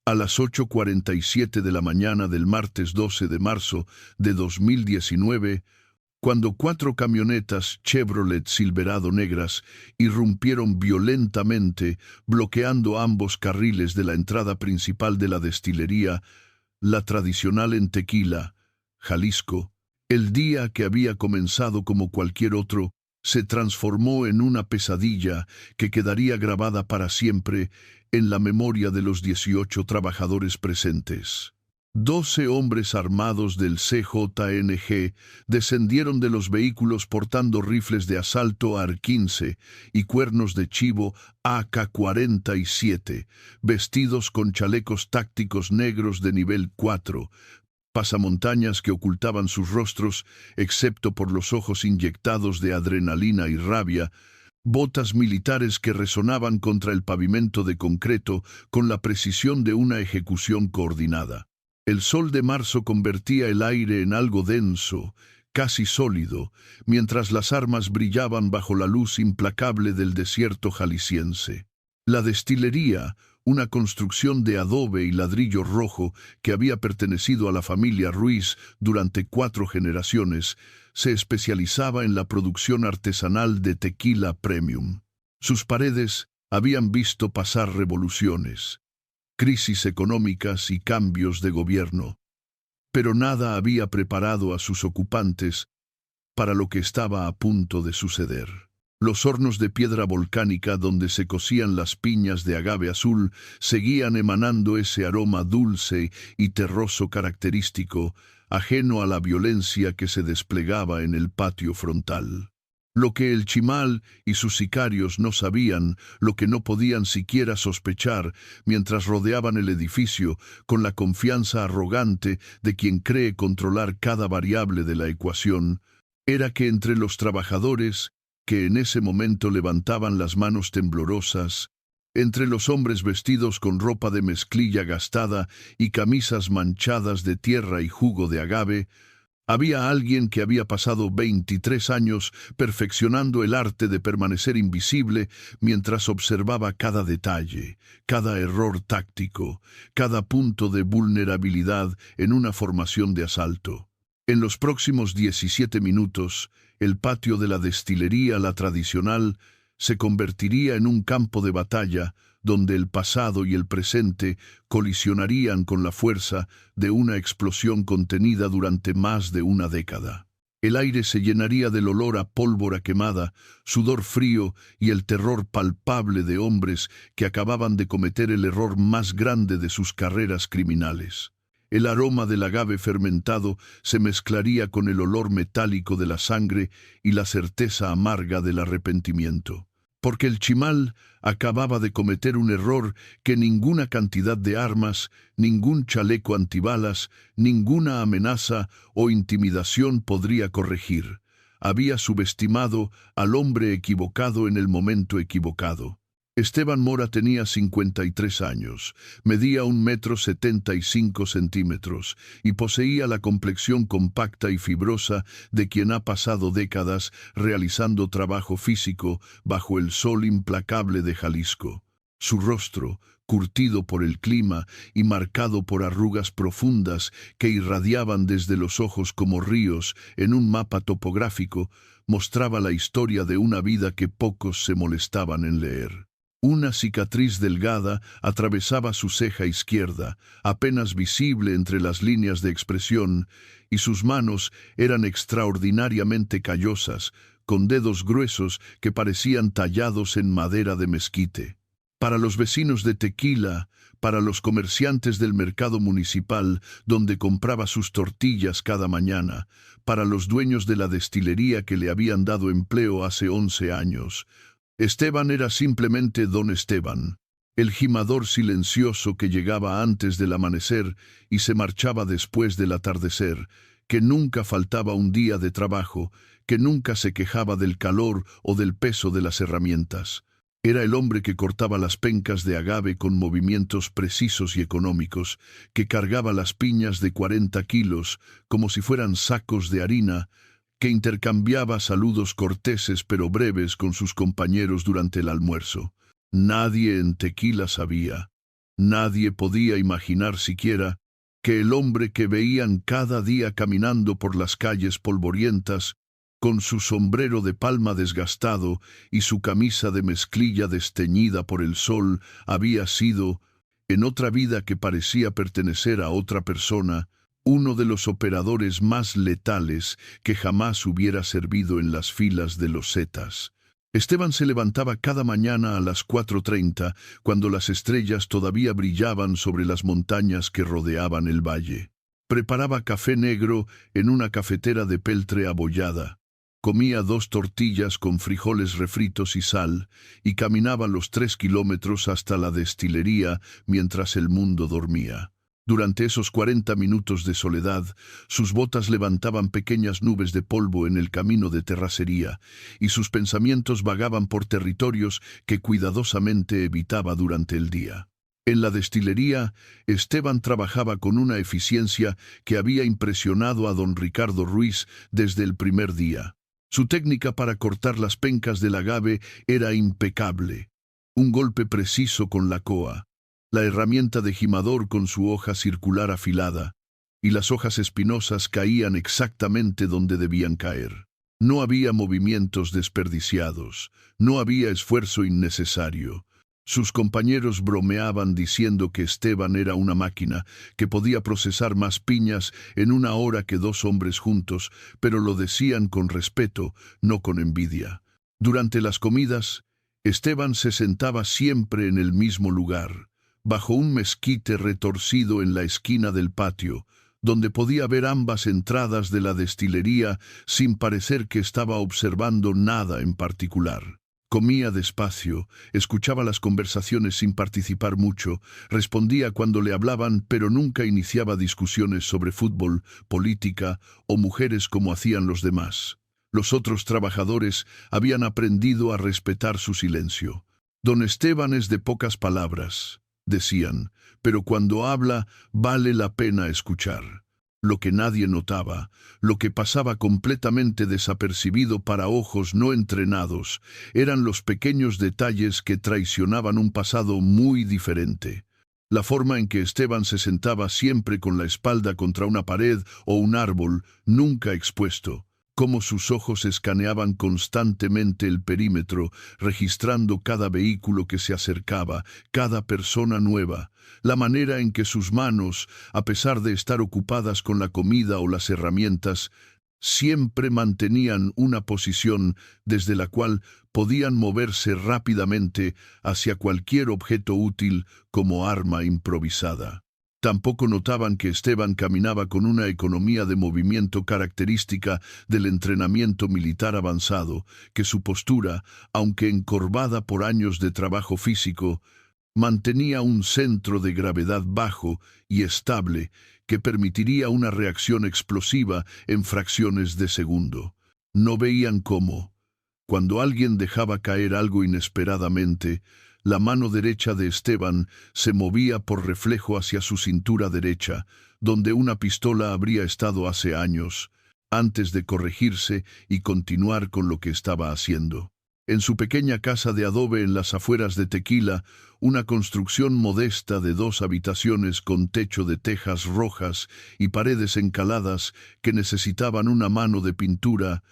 A las 8:47 de la mañana del martes 12 de marzo de 2019, cuando 4 camionetas Chevrolet Silverado negras irrumpieron violentamente, bloqueando ambos carriles de la entrada principal de la destilería, la tradicional en Tequila, Jalisco, el día que había comenzado como cualquier otro, se transformó en una pesadilla que quedaría grabada para siempre en la memoria de los 18 trabajadores presentes. 12 hombres armados del CJNG descendieron de los vehículos portando rifles de asalto AR-15 y cuernos de chivo AK-47, vestidos con chalecos tácticos negros de nivel 4, pasamontañas que ocultaban sus rostros, excepto por los ojos inyectados de adrenalina y rabia, botas militares que resonaban contra el pavimento de concreto con la precisión de una ejecución coordinada. El sol de marzo convertía el aire en algo denso, casi sólido, mientras las armas brillaban bajo la luz implacable del desierto jalisciense. La destilería, una construcción de adobe y ladrillo rojo que había pertenecido a la familia Ruiz durante 4 generaciones, se especializaba en la producción artesanal de tequila premium. Sus paredes habían visto pasar revoluciones, crisis económicas y cambios de gobierno, pero nada había preparado a sus ocupantes para lo que estaba a punto de suceder. Los hornos de piedra volcánica donde se cocían las piñas de agave azul seguían emanando ese aroma dulce y terroso característico, ajeno a la violencia que se desplegaba en el patio frontal. Lo que el chimal y sus sicarios no sabían, lo que no podían siquiera sospechar mientras rodeaban el edificio con la confianza arrogante de quien cree controlar cada variable de la ecuación, era que entre los trabajadores, que en ese momento levantaban las manos temblorosas, entre los hombres vestidos con ropa de mezclilla gastada y camisas manchadas de tierra y jugo de agave, había alguien que había pasado 23 años perfeccionando el arte de permanecer invisible mientras observaba cada detalle, cada error táctico, cada punto de vulnerabilidad en una formación de asalto. En los próximos 17 minutos, el patio de la destilería, la tradicional, se convertiría en un campo de batalla donde el pasado y el presente colisionarían con la fuerza de una explosión contenida durante más de una década. El aire se llenaría del olor a pólvora quemada, sudor frío y el terror palpable de hombres que acababan de cometer el error más grande de sus carreras criminales. El aroma del agave fermentado se mezclaría con el olor metálico de la sangre y la certeza amarga del arrepentimiento. Porque el chimal acababa de cometer un error que ninguna cantidad de armas, ningún chaleco antibalas, ninguna amenaza o intimidación podría corregir. Había subestimado al hombre equivocado en el momento equivocado. Esteban Mora tenía 53 años, medía 1,75 metros y poseía la complexión compacta y fibrosa de quien ha pasado décadas realizando trabajo físico bajo el sol implacable de Jalisco. Su rostro, curtido por el clima y marcado por arrugas profundas que irradiaban desde los ojos como ríos en un mapa topográfico, mostraba la historia de una vida que pocos se molestaban en leer. Una cicatriz delgada atravesaba su ceja izquierda, apenas visible entre las líneas de expresión, y sus manos eran extraordinariamente callosas, con dedos gruesos que parecían tallados en madera de mezquite. Para los vecinos de Tequila, para los comerciantes del mercado municipal, donde compraba sus tortillas cada mañana, para los dueños de la destilería que le habían dado empleo hace 11 años, Esteban era simplemente Don Esteban, el gimador silencioso que llegaba antes del amanecer y se marchaba después del atardecer, que nunca faltaba un día de trabajo, que nunca se quejaba del calor o del peso de las herramientas. Era el hombre que cortaba las pencas de agave con movimientos precisos y económicos, que cargaba las piñas de 40 kilos como si fueran sacos de harina, que intercambiaba saludos corteses pero breves con sus compañeros durante el almuerzo. Nadie en Tequila sabía, Nadie podía imaginar siquiera que el hombre que veían cada día caminando por las calles polvorientas, con su sombrero de palma desgastado y su camisa de mezclilla desteñida por el sol, había sido, en otra vida que parecía pertenecer a otra persona, uno de los operadores más letales que jamás hubiera servido en las filas de los Zetas. Esteban se levantaba cada mañana a las 4:30, cuando las estrellas todavía brillaban sobre las montañas que rodeaban el valle. Preparaba café negro en una cafetera de peltre abollada. Comía 2 tortillas con frijoles refritos y sal, y caminaba los 3 kilómetros hasta la destilería mientras el mundo dormía. Durante esos 40 minutos de soledad, sus botas levantaban pequeñas nubes de polvo en el camino de terracería, y sus pensamientos vagaban por territorios que cuidadosamente evitaba durante el día. En la destilería, Esteban trabajaba con una eficiencia que había impresionado a don Ricardo Ruiz desde el primer día. Su técnica para cortar las pencas del agave era impecable. Un golpe preciso con la coa, la herramienta de gimador con su hoja circular afilada, y las hojas espinosas caían exactamente donde debían caer. No había movimientos desperdiciados, no había esfuerzo innecesario. Sus compañeros bromeaban diciendo que Esteban era una máquina, que podía procesar más piñas en una hora que 2 hombres juntos, pero lo decían con respeto, no con envidia. Durante las comidas, Esteban se sentaba siempre en el mismo lugar, bajo un mezquite retorcido en la esquina del patio, donde podía ver ambas entradas de la destilería sin parecer que estaba observando nada en particular. Comía despacio, escuchaba las conversaciones sin participar mucho, respondía cuando le hablaban, pero nunca iniciaba discusiones sobre fútbol, política o mujeres como hacían los demás. Los otros trabajadores habían aprendido a respetar su silencio. Don Esteban es de pocas palabras, decían, pero cuando habla vale la pena escuchar. Lo que nadie notaba, lo que pasaba completamente desapercibido para ojos no entrenados, eran los pequeños detalles que traicionaban un pasado muy diferente. La forma en que Esteban se sentaba siempre con la espalda contra una pared o un árbol, nunca expuesto. Cómo sus ojos escaneaban constantemente el perímetro, registrando cada vehículo que se acercaba, cada persona nueva. La manera en que sus manos, a pesar de estar ocupadas con la comida o las herramientas, siempre mantenían una posición desde la cual podían moverse rápidamente hacia cualquier objeto útil como arma improvisada. Tampoco notaban que Esteban caminaba con una economía de movimiento característica del entrenamiento militar avanzado, que su postura, aunque encorvada por años de trabajo físico, mantenía un centro de gravedad bajo y estable que permitiría una reacción explosiva en fracciones de segundo. No veían cómo, cuando alguien dejaba caer algo inesperadamente, la mano derecha de Esteban se movía por reflejo hacia su cintura derecha, donde una pistola habría estado hace años, antes de corregirse y continuar con lo que estaba haciendo. En su pequeña casa de adobe en las afueras de Tequila, una construcción modesta de 2 habitaciones con techo de tejas rojas y paredes encaladas que necesitaban una mano de pintura,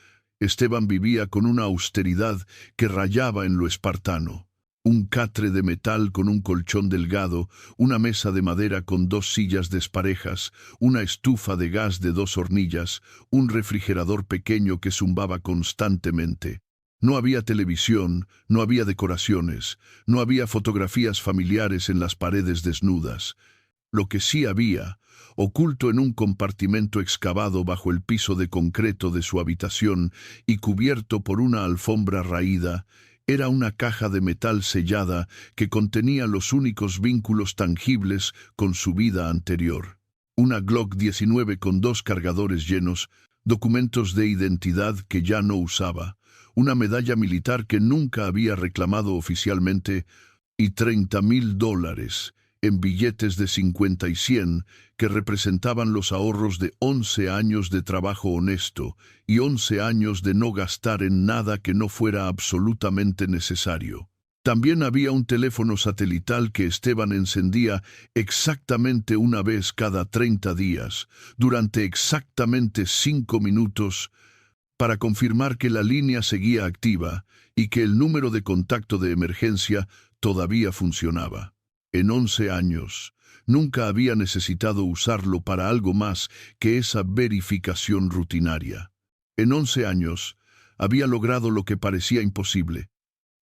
Esteban vivía con una austeridad que rayaba en lo espartano. Un catre de metal con un colchón delgado, una mesa de madera con 2 sillas desparejas, una estufa de gas de 2 hornillas, un refrigerador pequeño que zumbaba constantemente. No había televisión, no había decoraciones, no había fotografías familiares en las paredes desnudas. Lo que sí había, oculto en un compartimento excavado bajo el piso de concreto de su habitación y cubierto por una alfombra raída, era una caja de metal sellada que contenía los únicos vínculos tangibles con su vida anterior. Una Glock 19 con 2 cargadores llenos, documentos de identidad que ya no usaba, una medalla militar que nunca había reclamado oficialmente y $30,000 en billetes de 50 y 100 que representaban los ahorros de 11 años de trabajo honesto y 11 años de no gastar en nada que no fuera absolutamente necesario. También había un teléfono satelital que Esteban encendía exactamente una vez cada 30 días, durante exactamente 5 minutos, para confirmar que la línea seguía activa y que el número de contacto de emergencia todavía funcionaba. En 11 años, nunca había necesitado usarlo para algo más que esa verificación rutinaria. En 11 años, había logrado lo que parecía imposible: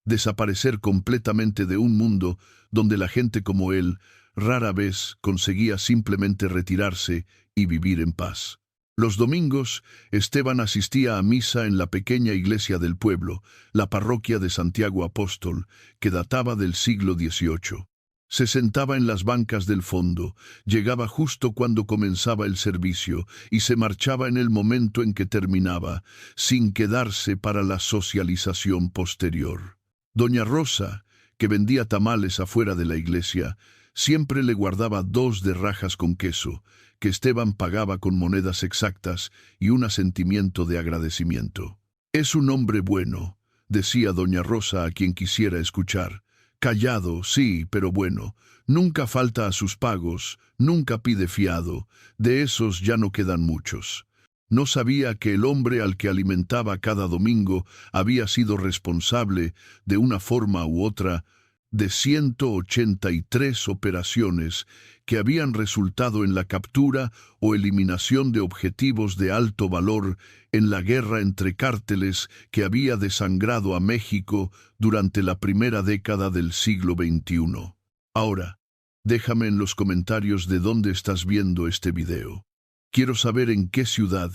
desaparecer completamente de un mundo donde la gente como él rara vez conseguía simplemente retirarse y vivir en paz. Los domingos, Esteban asistía a misa en la pequeña iglesia del pueblo, la parroquia de Santiago Apóstol, que databa del siglo XVIII. Se sentaba en las bancas del fondo, llegaba justo cuando comenzaba el servicio y se marchaba en el momento en que terminaba, sin quedarse para la socialización posterior. Doña Rosa, que vendía tamales afuera de la iglesia, siempre le guardaba 2 de rajas con queso, que Esteban pagaba con monedas exactas y un asentimiento de agradecimiento. «Es un hombre bueno», decía doña Rosa a quien quisiera escuchar. «Callado, sí, pero bueno. Nunca falta a sus pagos, nunca pide fiado. De esos ya no quedan muchos». No sabía que el hombre al que alimentaba cada domingo había sido responsable, de una forma u otra, de 183 operaciones que habían resultado en la captura o eliminación de objetivos de alto valor en la guerra entre cárteles que había desangrado a México durante la primera década del siglo XXI. Ahora, déjame en los comentarios de dónde estás viendo este video. Quiero saber en qué ciudad,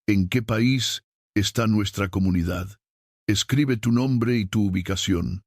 en qué país está nuestra comunidad. Escribe tu nombre y tu ubicación.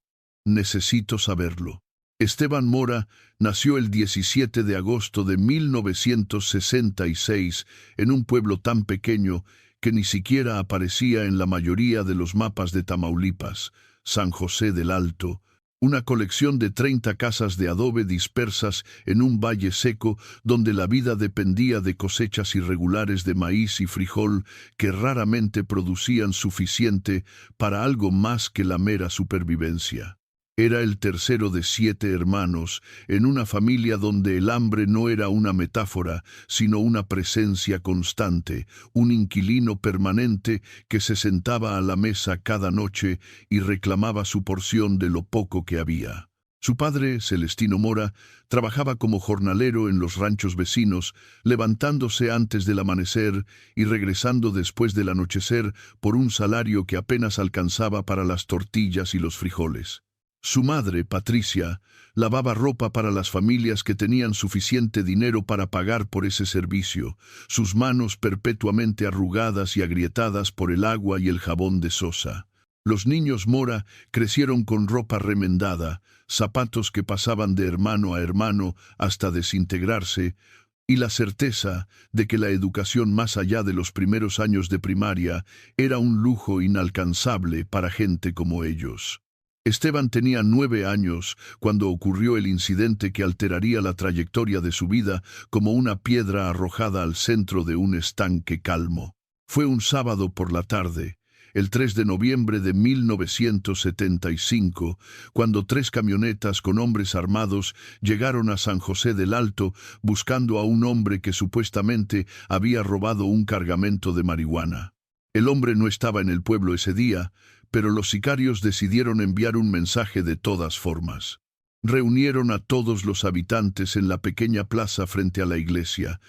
Necesito saberlo. Esteban Mora nació el 17 de agosto de 1966 en un pueblo tan pequeño que ni siquiera aparecía en la mayoría de los mapas de Tamaulipas, San José del Alto, una colección de 30 casas de adobe dispersas en un valle seco donde la vida dependía de cosechas irregulares de maíz y frijol que raramente producían suficiente para algo más que la mera supervivencia. Era el tercero de 7 hermanos, en una familia donde el hambre no era una metáfora, sino una presencia constante, un inquilino permanente que se sentaba a la mesa cada noche y reclamaba su porción de lo poco que había. Su padre, Celestino Mora, trabajaba como jornalero en los ranchos vecinos, levantándose antes del amanecer y regresando después del anochecer por un salario que apenas alcanzaba para las tortillas y los frijoles. Su madre, Patricia, lavaba ropa para las familias que tenían suficiente dinero para pagar por ese servicio, sus manos perpetuamente arrugadas y agrietadas por el agua y el jabón de sosa. Los niños Mora crecieron con ropa remendada, zapatos que pasaban de hermano a hermano hasta desintegrarse, y la certeza de que la educación más allá de los primeros años de primaria era un lujo inalcanzable para gente como ellos. Esteban tenía 9 años cuando ocurrió el incidente que alteraría la trayectoria de su vida como una piedra arrojada al centro de un estanque calmo. Fue un sábado por la tarde, el 3 de noviembre de 1975, cuando 3 camionetas con hombres armados llegaron a San José del Alto buscando a un hombre que supuestamente había robado un cargamento de marihuana. El hombre no estaba en el pueblo ese día, pero los sicarios decidieron enviar un mensaje de todas formas. Reunieron a todos los habitantes en la pequeña plaza frente a la iglesia.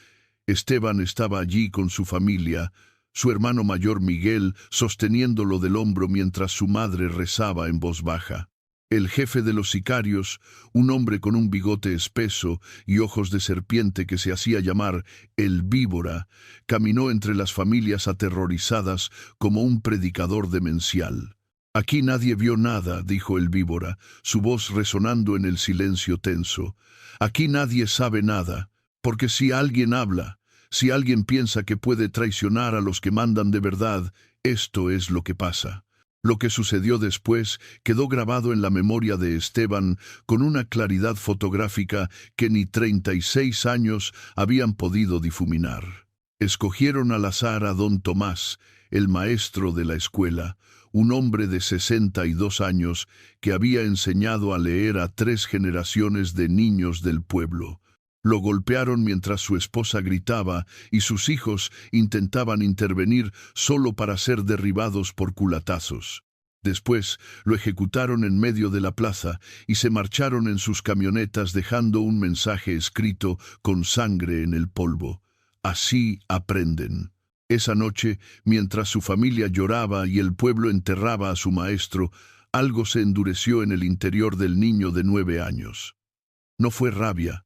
Esteban estaba allí con su familia, su hermano mayor Miguel sosteniéndolo del hombro mientras su madre rezaba en voz baja. El jefe de los sicarios, un hombre con un bigote espeso y ojos de serpiente que se hacía llamar el Víbora, caminó entre las familias aterrorizadas como un predicador demencial. «Aquí nadie vio nada», dijo el Víbora, su voz resonando en el silencio tenso. «Aquí nadie sabe nada, porque si alguien habla, si alguien piensa que puede traicionar a los que mandan de verdad, esto es lo que pasa». Lo que sucedió después quedó grabado en la memoria de Esteban con una claridad fotográfica que ni 36 años habían podido difuminar. Escogieron al azar a don Tomás, el maestro de la escuela, un hombre de 62 años que había enseñado a leer a 3 generaciones de niños del pueblo. Lo golpearon mientras su esposa gritaba y sus hijos intentaban intervenir solo para ser derribados por culatazos. Después lo ejecutaron en medio de la plaza y se marcharon en sus camionetas dejando un mensaje escrito con sangre en el polvo. Así aprenden. Esa noche, mientras su familia lloraba y el pueblo enterraba a su maestro, algo se endureció en el interior del niño de 9 años. No fue rabia,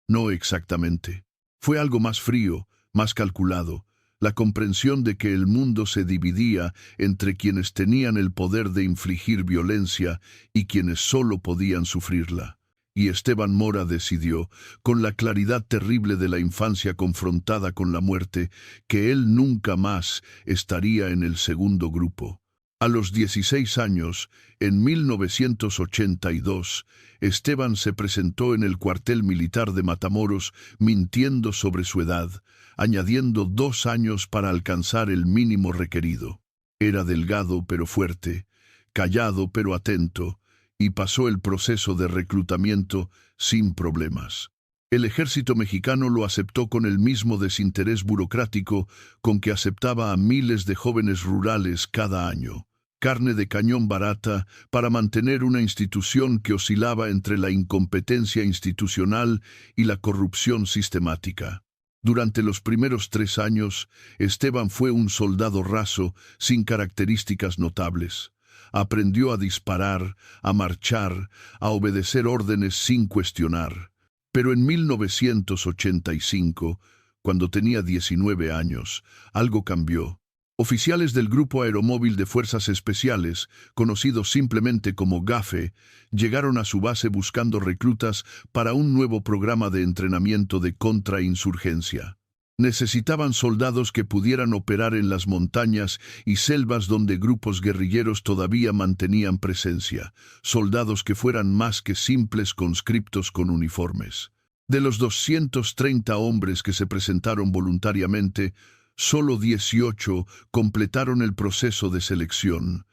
no exactamente. Fue algo más frío, más calculado, la comprensión de que el mundo se dividía entre quienes tenían el poder de infligir violencia y quienes solo podían sufrirla. Y Esteban Mora decidió, con la claridad terrible de la infancia confrontada con la muerte, que él nunca más estaría en el segundo grupo. A los 16 años, en 1982, Esteban se presentó en el cuartel militar de Matamoros mintiendo sobre su edad, añadiendo 2 años para alcanzar el mínimo requerido. Era delgado pero fuerte, callado pero atento, y pasó el proceso de reclutamiento sin problemas. El ejército mexicano lo aceptó con el mismo desinterés burocrático con que aceptaba a miles de jóvenes rurales cada año. Carne de cañón barata para mantener una institución que oscilaba entre la incompetencia institucional y la corrupción sistemática. Durante los primeros 3 años, Esteban fue un soldado raso, sin características notables. Aprendió a disparar, a marchar, a obedecer órdenes sin cuestionar. Pero en 1985, cuando tenía 19 años, algo cambió. Oficiales del Grupo Aeromóvil de Fuerzas Especiales, conocidos simplemente como GAFE, llegaron a su base buscando reclutas para un nuevo programa de entrenamiento de contrainsurgencia. Necesitaban soldados que pudieran operar en las montañas y selvas donde grupos guerrilleros todavía mantenían presencia, soldados que fueran más que simples conscriptos con uniformes. De los 230 hombres que se presentaron voluntariamente, solo 18 completaron el proceso de selección.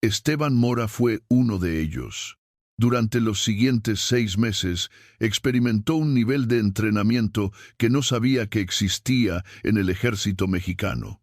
Esteban Mora fue uno de ellos. Durante los siguientes 6 meses, experimentó un nivel de entrenamiento que no sabía que existía en el ejército mexicano.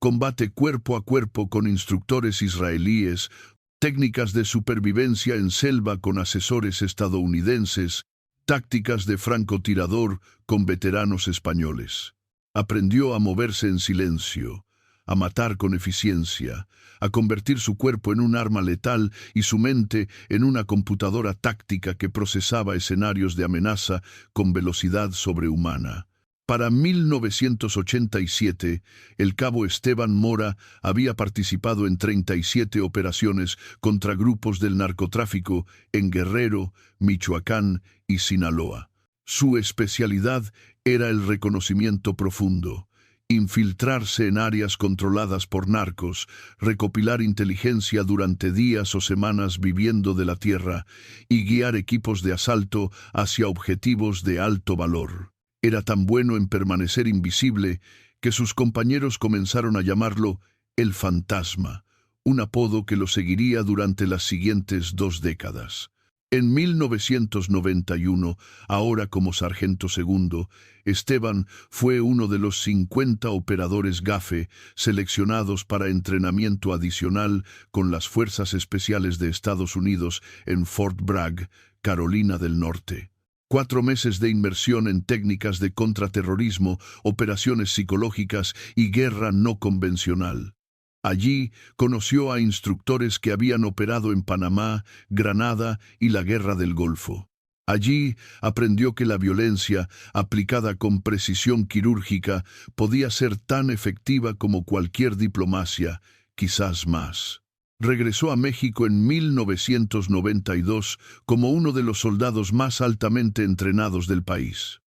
Combate cuerpo a cuerpo con instructores israelíes, técnicas de supervivencia en selva con asesores estadounidenses, tácticas de francotirador con veteranos españoles. Aprendió a moverse en silencio, a matar con eficiencia, a convertir su cuerpo en un arma letal y su mente en una computadora táctica que procesaba escenarios de amenaza con velocidad sobrehumana. Para 1987, el cabo Esteban Mora había participado en 37 operaciones contra grupos del narcotráfico en Guerrero, Michoacán y Sinaloa. Su especialidad era el reconocimiento profundo. Infiltrarse en áreas controladas por narcos, recopilar inteligencia durante días o semanas viviendo de la tierra y guiar equipos de asalto hacia objetivos de alto valor. Era tan bueno en permanecer invisible que sus compañeros comenzaron a llamarlo el fantasma, un apodo que lo seguiría durante las siguientes 2 décadas. En 1991, ahora como sargento segundo, Esteban fue uno de los 50 operadores GAFE seleccionados para entrenamiento adicional con las Fuerzas Especiales de Estados Unidos en Fort Bragg, Carolina del Norte. 4 meses de inmersión en técnicas de contraterrorismo, operaciones psicológicas y guerra no convencional. Allí conoció a instructores que habían operado en Panamá, Granada y la Guerra del Golfo. Allí aprendió que la violencia, aplicada con precisión quirúrgica, podía ser tan efectiva como cualquier diplomacia, quizás más. Regresó a México en 1992 como uno de los soldados más altamente entrenados del país.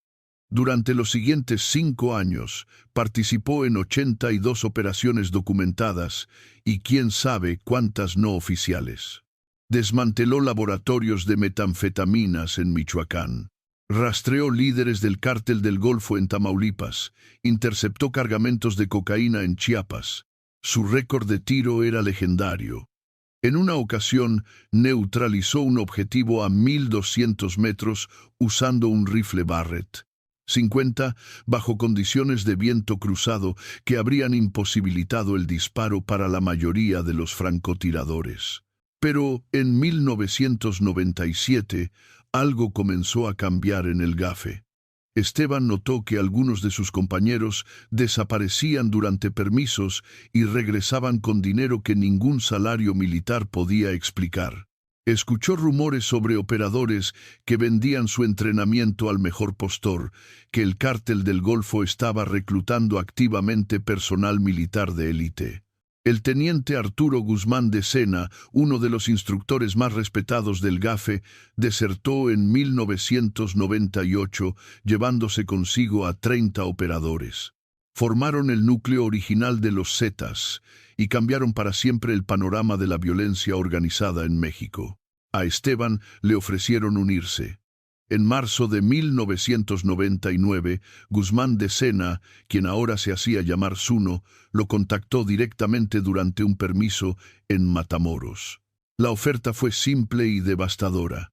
Durante los siguientes 5 años, participó en 82 operaciones documentadas y quién sabe cuántas no oficiales. Desmanteló laboratorios de metanfetaminas en Michoacán. Rastreó líderes del Cártel del Golfo en Tamaulipas. Interceptó cargamentos de cocaína en Chiapas. Su récord de tiro era legendario. En una ocasión, neutralizó un objetivo a 1.200 metros usando un rifle Barrett 50 bajo condiciones de viento cruzado que habrían imposibilitado el disparo para la mayoría de los francotiradores. Pero en 1997, algo comenzó a cambiar en el GAFE. Esteban notó que algunos de sus compañeros desaparecían durante permisos y regresaban con dinero que ningún salario militar podía explicar. Escuchó rumores sobre operadores que vendían su entrenamiento al mejor postor, que el cártel del Golfo estaba reclutando activamente personal militar de élite. El teniente Arturo Guzmán de Sena, uno de los instructores más respetados del GAFE, desertó en 1998, llevándose consigo a 30 operadores. Formaron el núcleo original de los Zetas y cambiaron para siempre el panorama de la violencia organizada en México. A Esteban le ofrecieron unirse. En marzo de 1999, Guzmán de Sena, quien ahora se hacía llamar Zuno, lo contactó directamente durante un permiso en Matamoros. La oferta fue simple y devastadora.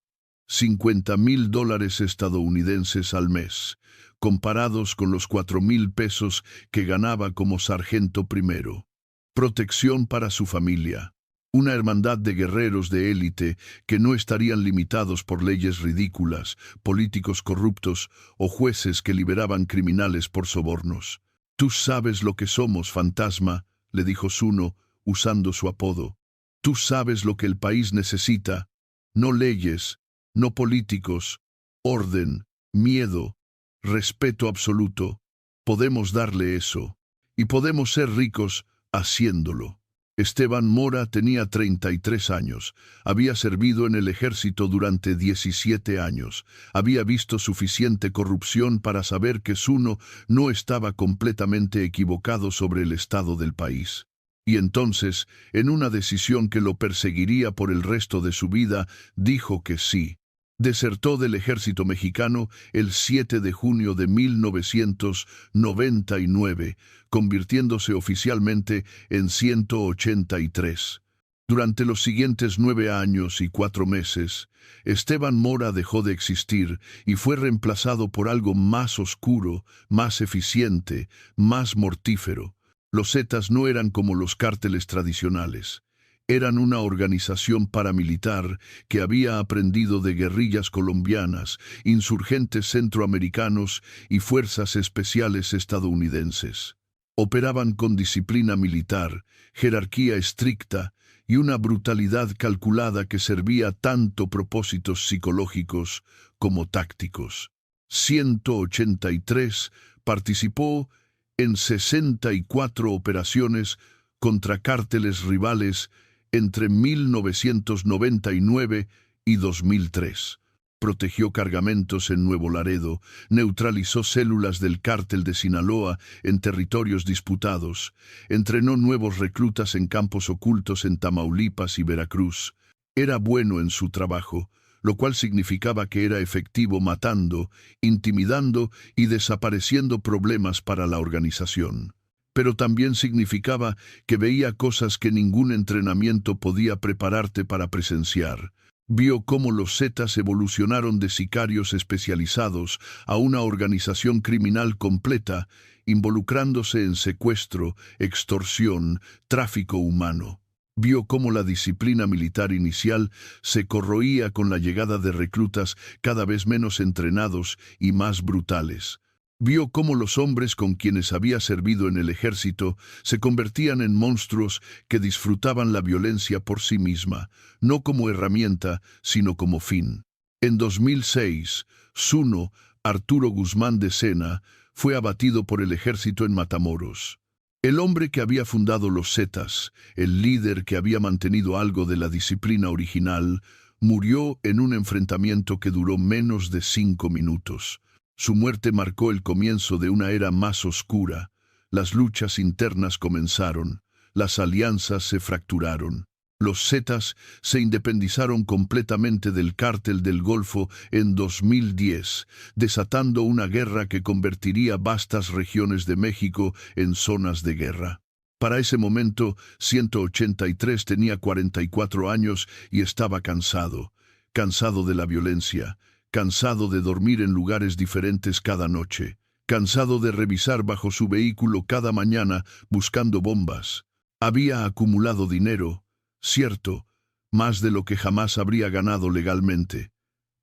$50,000 estadounidenses al mes, comparados con los 4,000 pesos que ganaba como sargento primero. Protección para su familia. Una hermandad de guerreros de élite que no estarían limitados por leyes ridículas, políticos corruptos o jueces que liberaban criminales por sobornos. «Tú sabes lo que somos, fantasma», le dijo Zuno, usando su apodo. «Tú sabes lo que el país necesita. No leyes, no políticos, orden, miedo, respeto absoluto. Podemos darle eso. Y podemos ser ricos haciéndolo». Esteban Mora tenía 33 años, había servido en el ejército durante 17 años, había visto suficiente corrupción para saber que Zuno no estaba completamente equivocado sobre el estado del país. Y entonces, en una decisión que lo perseguiría por el resto de su vida, dijo que sí. Desertó del ejército mexicano el 7 de junio de 1999, convirtiéndose oficialmente en 183. Durante los siguientes 9 años y 4 meses, Esteban Mora dejó de existir y fue reemplazado por algo más oscuro, más eficiente, más mortífero. Los Zetas no eran como los cárteles tradicionales. Eran una organización paramilitar que había aprendido de guerrillas colombianas, insurgentes centroamericanos y fuerzas especiales estadounidenses. Operaban con disciplina militar, jerarquía estricta y una brutalidad calculada que servía tanto propósitos psicológicos como tácticos. 183 participó en 64 operaciones contra cárteles rivales entre 1999 y 2003. Protegió cargamentos en Nuevo Laredo, neutralizó células del cártel de Sinaloa en territorios disputados, entrenó nuevos reclutas en campos ocultos en Tamaulipas y Veracruz. Era bueno en su trabajo, lo cual significaba que era efectivo matando, intimidando y desapareciendo problemas para la organización. Pero también significaba que veía cosas que ningún entrenamiento podía prepararte para presenciar. Vio cómo los Zetas evolucionaron de sicarios especializados a una organización criminal completa, involucrándose en secuestro, extorsión, tráfico humano. Vio cómo la disciplina militar inicial se corroía con la llegada de reclutas cada vez menos entrenados y más brutales. Vio cómo los hombres con quienes había servido en el ejército se convertían en monstruos que disfrutaban la violencia por sí misma, no como herramienta, sino como fin. En 2006, Zuno, Arturo Guzmán de Sena, fue abatido por el ejército en Matamoros. El hombre que había fundado los Zetas, el líder que había mantenido algo de la disciplina original, murió en un enfrentamiento que duró menos de 5 minutos. Su muerte marcó el comienzo de una era más oscura. Las luchas internas comenzaron, las alianzas se fracturaron. Los Zetas se independizaron completamente del cártel del Golfo en 2010, desatando una guerra que convertiría vastas regiones de México en zonas de guerra. Para ese momento, 183 tenía 44 años y estaba cansado. Cansado de la violencia, cansado de dormir en lugares diferentes cada noche, cansado de revisar bajo su vehículo cada mañana buscando bombas. Había acumulado dinero, cierto, más de lo que jamás habría ganado legalmente.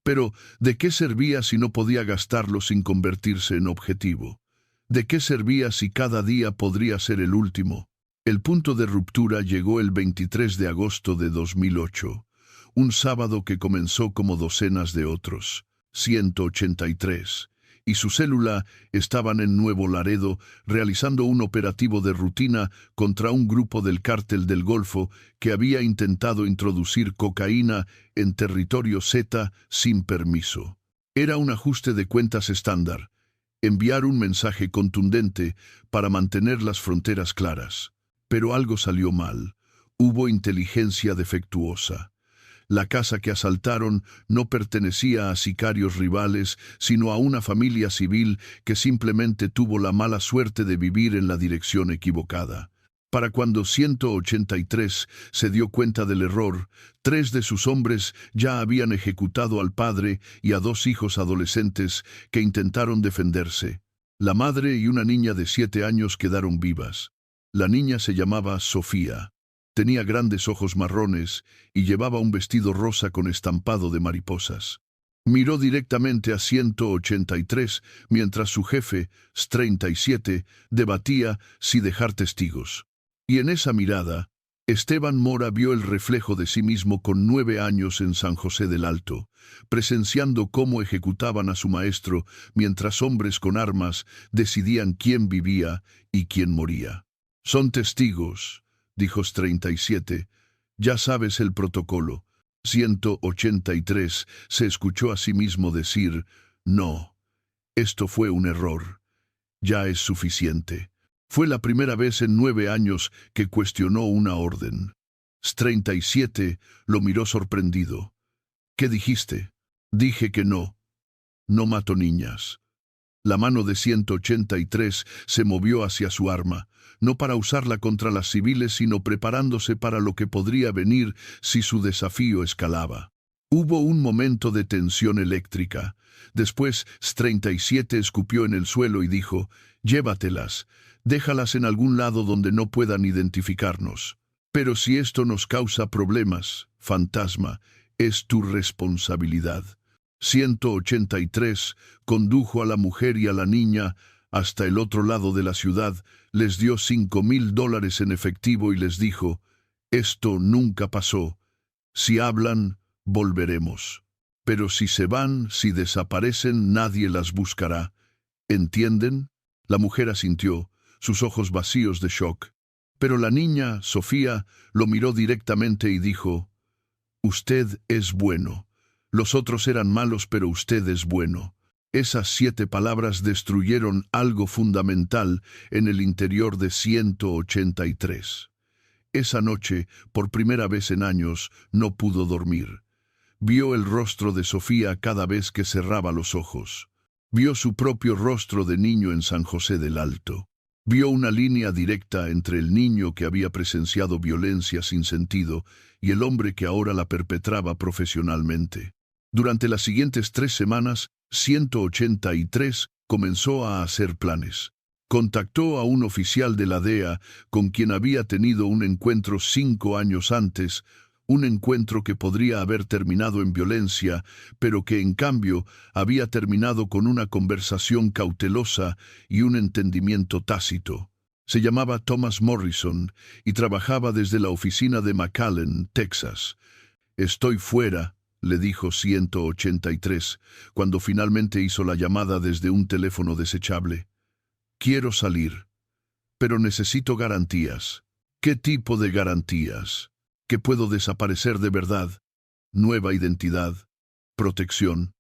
Pero, ¿de qué servía si no podía gastarlo sin convertirse en objetivo? ¿De qué servía si cada día podría ser el último? El punto de ruptura llegó el 23 de agosto de 2008, un sábado que comenzó como docenas de otros, 183, y su célula estaban en Nuevo Laredo realizando un operativo de rutina contra un grupo del Cártel del Golfo que había intentado introducir cocaína en territorio Z sin permiso. Era un ajuste de cuentas estándar, enviar un mensaje contundente para mantener las fronteras claras. Pero algo salió mal. Hubo inteligencia defectuosa. La casa que asaltaron no pertenecía a sicarios rivales, sino a una familia civil que simplemente tuvo la mala suerte de vivir en la dirección equivocada. Para cuando 183 se dio cuenta del error, 3 de sus hombres ya habían ejecutado al padre y a 2 hijos adolescentes que intentaron defenderse. La madre y una niña de 7 años quedaron vivas. La niña se llamaba Sofía. Tenía grandes ojos marrones y llevaba un vestido rosa con estampado de mariposas. Miró directamente a 183 mientras su jefe, 37, debatía si dejar testigos. Y en esa mirada, Esteban Mora vio el reflejo de sí mismo con 9 años en San José del Alto, presenciando cómo ejecutaban a su maestro mientras hombres con armas decidían quién vivía y quién moría. Son testigos, dijo 37. Ya sabes el protocolo. 183 se escuchó a sí mismo decir, no, esto fue un error. Ya es suficiente. Fue la primera vez en 9 años que cuestionó una orden. 37 lo miró sorprendido. ¿Qué dijiste? Dije que no. No mato niñas. La mano de 183 se movió hacia su arma, no para usarla contra las civiles, sino preparándose para lo que podría venir si su desafío escalaba. Hubo un momento de tensión eléctrica. Después, 37 escupió en el suelo y dijo, llévatelas, déjalas en algún lado donde no puedan identificarnos. Pero si esto nos causa problemas, fantasma, es tu responsabilidad. 183 condujo a la mujer y a la niña hasta el otro lado de la ciudad, les dio $5,000 en efectivo y les dijo, esto nunca pasó. Si hablan, volveremos. Pero si se van, si desaparecen, nadie las buscará. ¿Entienden? La mujer asintió, sus ojos vacíos de shock. Pero la niña, Sofía, lo miró directamente y dijo, usted es bueno. Los otros eran malos, pero usted es bueno. Esas 7 palabras destruyeron algo fundamental en el interior de 183. Esa noche, por primera vez en años, no pudo dormir. Vio el rostro de Sofía cada vez que cerraba los ojos. Vio su propio rostro de niño en San José del Alto. Vio una línea directa entre el niño que había presenciado violencia sin sentido y el hombre que ahora la perpetraba profesionalmente. Durante las siguientes 3 semanas, 183 comenzó a hacer planes. Contactó a un oficial de la DEA con quien había tenido un encuentro 5 años antes, un encuentro que podría haber terminado en violencia, pero que en cambio había terminado con una conversación cautelosa y un entendimiento tácito. Se llamaba Thomas Morrison y trabajaba desde la oficina de McAllen, Texas. Estoy fuera, le dijo 183, cuando finalmente hizo la llamada desde un teléfono desechable. Quiero salir, pero necesito garantías. ¿Qué tipo de garantías? ¿Que puedo desaparecer de verdad? Nueva identidad, protección.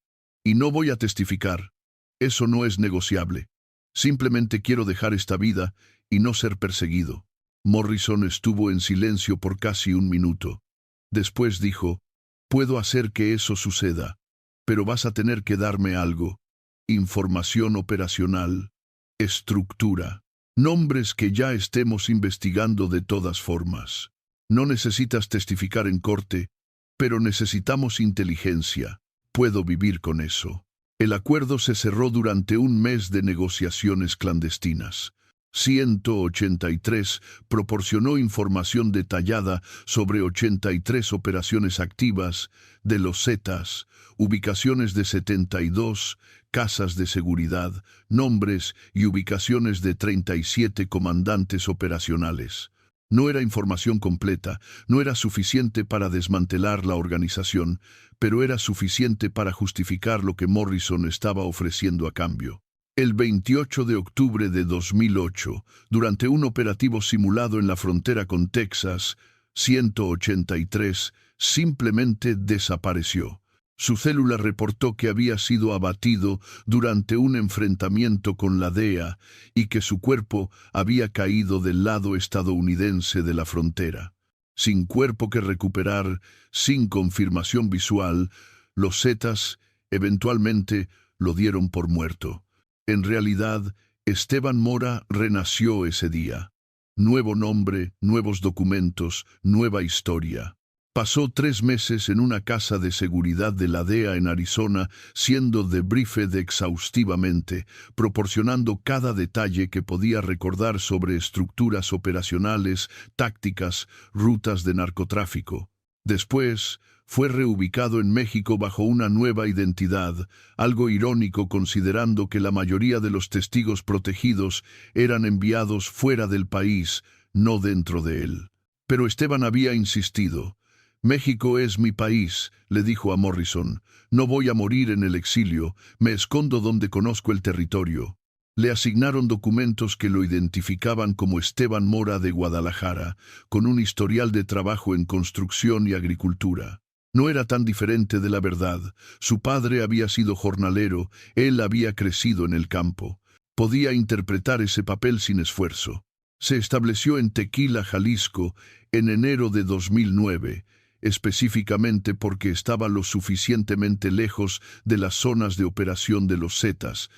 Y no voy a testificar. Eso no es negociable. Simplemente quiero dejar esta vida y no ser perseguido. Morrison estuvo en silencio por casi 1 minuto. Después dijo, puedo hacer que eso suceda, pero vas a tener que darme algo. Información operacional. Estructura. Nombres que ya estemos investigando de todas formas. No necesitas testificar en corte, pero necesitamos inteligencia. Puedo vivir con eso. El acuerdo se cerró durante un mes de negociaciones clandestinas. 183 proporcionó información detallada sobre 83 operaciones activas de los Zetas, ubicaciones de 72 casas de seguridad, nombres y ubicaciones de 37 comandantes operacionales. No era información completa, no era suficiente para desmantelar la organización, pero era suficiente para justificar lo que Morrison estaba ofreciendo a cambio. El 28 de octubre de 2008, durante un operativo simulado en la frontera con Texas, 183 simplemente desapareció. Su célula reportó que había sido abatido durante un enfrentamiento con la DEA y que su cuerpo había caído del lado estadounidense de la frontera. Sin cuerpo que recuperar, sin confirmación visual, los Zetas eventualmente lo dieron por muerto. En realidad, Esteban Mora renació ese día. Nuevo nombre, nuevos documentos, nueva historia. Pasó 3 meses en una casa de seguridad de la DEA en Arizona, siendo debriefed exhaustivamente, proporcionando cada detalle que podía recordar sobre estructuras operacionales, tácticas, rutas de narcotráfico. Después, fue reubicado en México bajo una nueva identidad, algo irónico considerando que la mayoría de los testigos protegidos eran enviados fuera del país, no dentro de él. Pero Esteban había insistido. «México es mi país», le dijo a Morrison. «No voy a morir en el exilio, me escondo donde conozco el territorio». Le asignaron documentos que lo identificaban como Esteban Mora de Guadalajara, con un historial de trabajo en construcción y agricultura. No era tan diferente de la verdad. Su padre había sido jornalero, él había crecido en el campo. Podía interpretar ese papel sin esfuerzo. Se estableció en Tequila, Jalisco, en enero de 2009, específicamente porque estaba lo suficientemente lejos de las zonas de operación de los Zetas,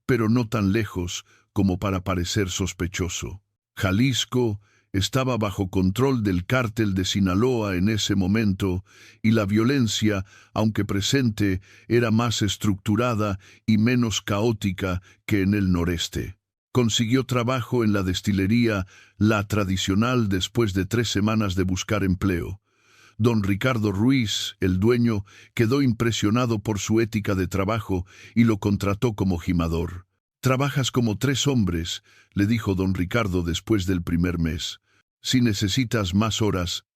pero no tan lejos como para parecer sospechoso. Jalisco estaba bajo control del cártel de Sinaloa en ese momento, y la violencia, aunque presente, era más estructurada y menos caótica que en el noreste. Consiguió trabajo en la destilería La Tradicional después de 3 semanas de buscar empleo. Don Ricardo Ruiz, el dueño, quedó impresionado por su ética de trabajo y lo contrató como gimador. «Trabajas como 3 hombres», le dijo don Ricardo después del primer mes. «Si necesitas más horas,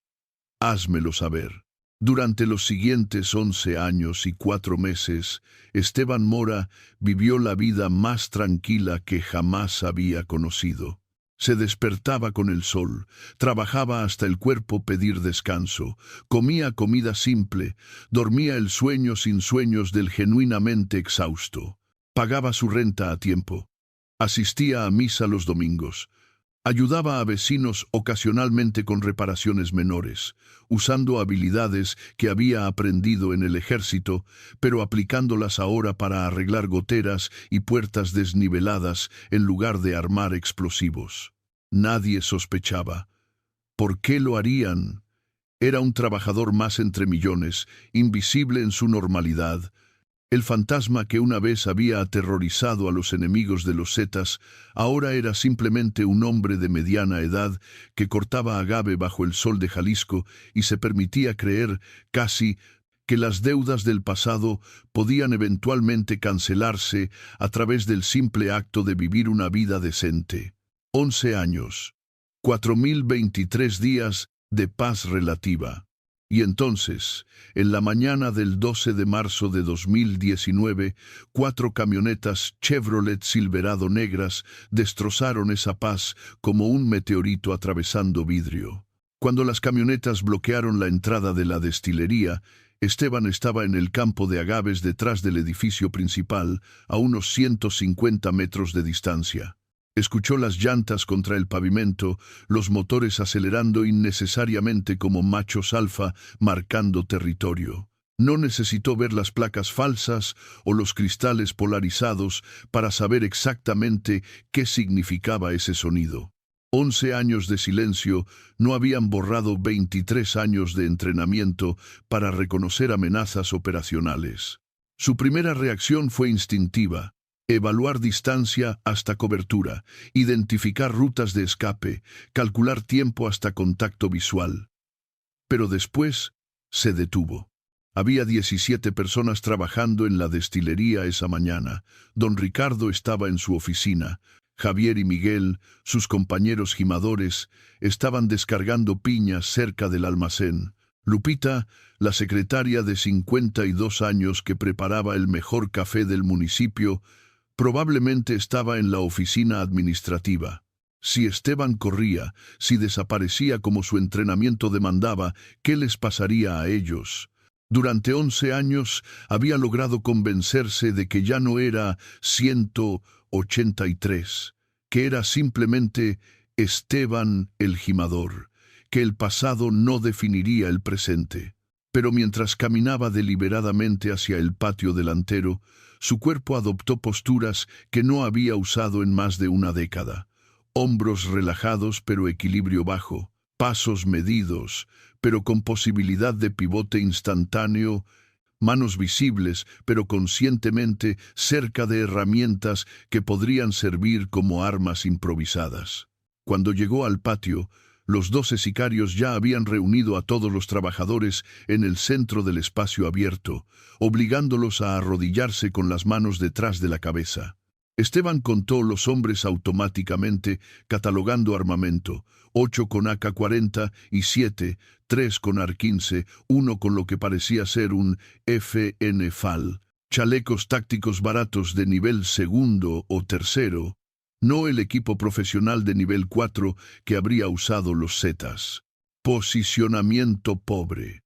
házmelo saber». Durante los siguientes 11 años y 4 meses, Esteban Mora vivió la vida más tranquila que jamás había conocido. Se despertaba con el sol, trabajaba hasta el cuerpo pedir descanso, comía comida simple, dormía el sueño sin sueños del genuinamente exhausto. Pagaba su renta a tiempo. Asistía a misa los domingos. Ayudaba a vecinos ocasionalmente con reparaciones menores, usando habilidades que había aprendido en el ejército, pero aplicándolas ahora para arreglar goteras y puertas desniveladas en lugar de armar explosivos. Nadie sospechaba. ¿Por qué lo harían? Era un trabajador más entre millones, invisible en su normalidad. El fantasma que una vez había aterrorizado a los enemigos de los Zetas ahora era simplemente un hombre de mediana edad que cortaba agave bajo el sol de Jalisco y se permitía creer, casi, que las deudas del pasado podían eventualmente cancelarse a través del simple acto de vivir una vida decente. 11 años. 4023 días de paz relativa. Y entonces, en la mañana del 12 de marzo de 2019, 4 camionetas Chevrolet Silverado negras destrozaron esa paz como un meteorito atravesando vidrio. Cuando las camionetas bloquearon la entrada de la destilería, Esteban estaba en el campo de agaves detrás del edificio principal, a unos 150 metros de distancia. Escuchó las llantas contra el pavimento, los motores acelerando innecesariamente como machos alfa, marcando territorio. No necesitó ver las placas falsas o los cristales polarizados para saber exactamente qué significaba ese sonido. 11 años de silencio no habían borrado 23 años de entrenamiento para reconocer amenazas operacionales. Su primera reacción fue instintiva: evaluar distancia hasta cobertura, identificar rutas de escape, calcular tiempo hasta contacto visual. Pero después se detuvo. Había 17 personas trabajando en la destilería esa mañana. Don Ricardo estaba en su oficina. Javier y Miguel, sus compañeros gimadores, estaban descargando piñas cerca del almacén. Lupita, la secretaria de 52 años que preparaba el mejor café del municipio, probablemente estaba en la oficina administrativa. Si Esteban corría, si desaparecía como su entrenamiento demandaba, ¿qué les pasaría a ellos? Durante 11 años había logrado convencerse de que ya no era 183, que era simplemente Esteban el gimador, que el pasado no definiría el presente. Pero mientras caminaba deliberadamente hacia el patio delantero, su cuerpo adoptó posturas que no había usado en más de una década. Hombros relajados pero equilibrio bajo, pasos medidos, pero con posibilidad de pivote instantáneo, manos visibles pero conscientemente cerca de herramientas que podrían servir como armas improvisadas. Cuando llegó al patio, los 12 sicarios ya habían reunido a todos los trabajadores en el centro del espacio abierto, obligándolos a arrodillarse con las manos detrás de la cabeza. Esteban contó los hombres automáticamente, catalogando armamento: 8 con AK-40 y 7, 3 con AR-15, 1 con lo que parecía ser un FN-FAL, chalecos tácticos baratos de nivel segundo o tercero, no el equipo profesional de nivel 4 que habría usado los Zetas. Posicionamiento pobre.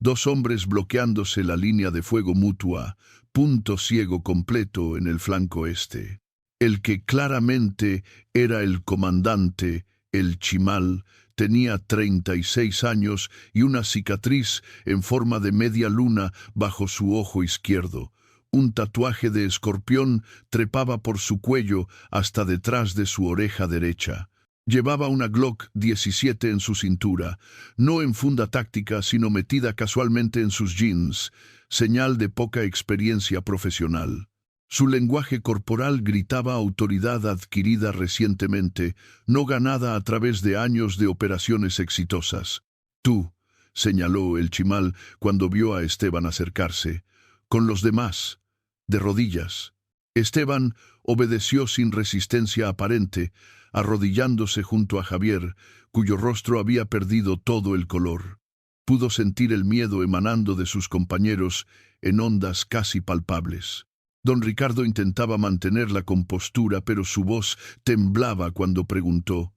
2 hombres bloqueándose la línea de fuego mutua, punto ciego completo en el flanco este. El que claramente era el comandante, el Chimal, tenía 36 años y una cicatriz en forma de media luna bajo su ojo izquierdo. Un tatuaje de escorpión trepaba por su cuello hasta detrás de su oreja derecha. Llevaba una Glock 17 en su cintura, no en funda táctica, sino metida casualmente en sus jeans, señal de poca experiencia profesional. Su lenguaje corporal gritaba autoridad adquirida recientemente, no ganada a través de años de operaciones exitosas. «Tú», señaló el Chimal cuando vio a Esteban acercarse, «con los demás, de rodillas». Esteban obedeció sin resistencia aparente, arrodillándose junto a Javier, cuyo rostro había perdido todo el color. Pudo sentir el miedo emanando de sus compañeros en ondas casi palpables. Don Ricardo intentaba mantener la compostura, pero su voz temblaba cuando preguntó: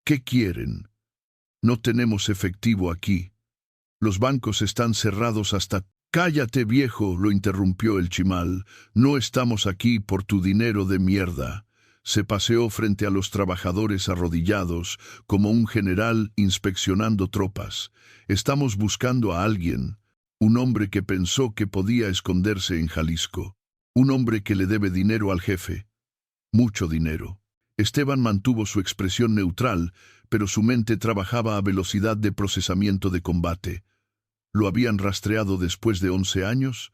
«¿Qué quieren? No tenemos efectivo aquí. Los bancos están cerrados hasta...». «Cállate, viejo», lo interrumpió el Chimal. «No estamos aquí por tu dinero de mierda». Se paseó frente a los trabajadores arrodillados, como un general inspeccionando tropas. «Estamos buscando a alguien, un hombre que pensó que podía esconderse en Jalisco. Un hombre que le debe dinero al jefe. Mucho dinero». Esteban mantuvo su expresión neutral, pero su mente trabajaba a velocidad de procesamiento de combate. ¿Lo habían rastreado después de 11 años?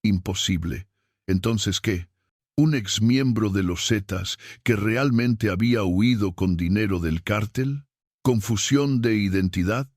Imposible. ¿Entonces qué? ¿Un exmiembro de los Zetas que realmente había huido con dinero del cártel? ¿Confusión de identidad?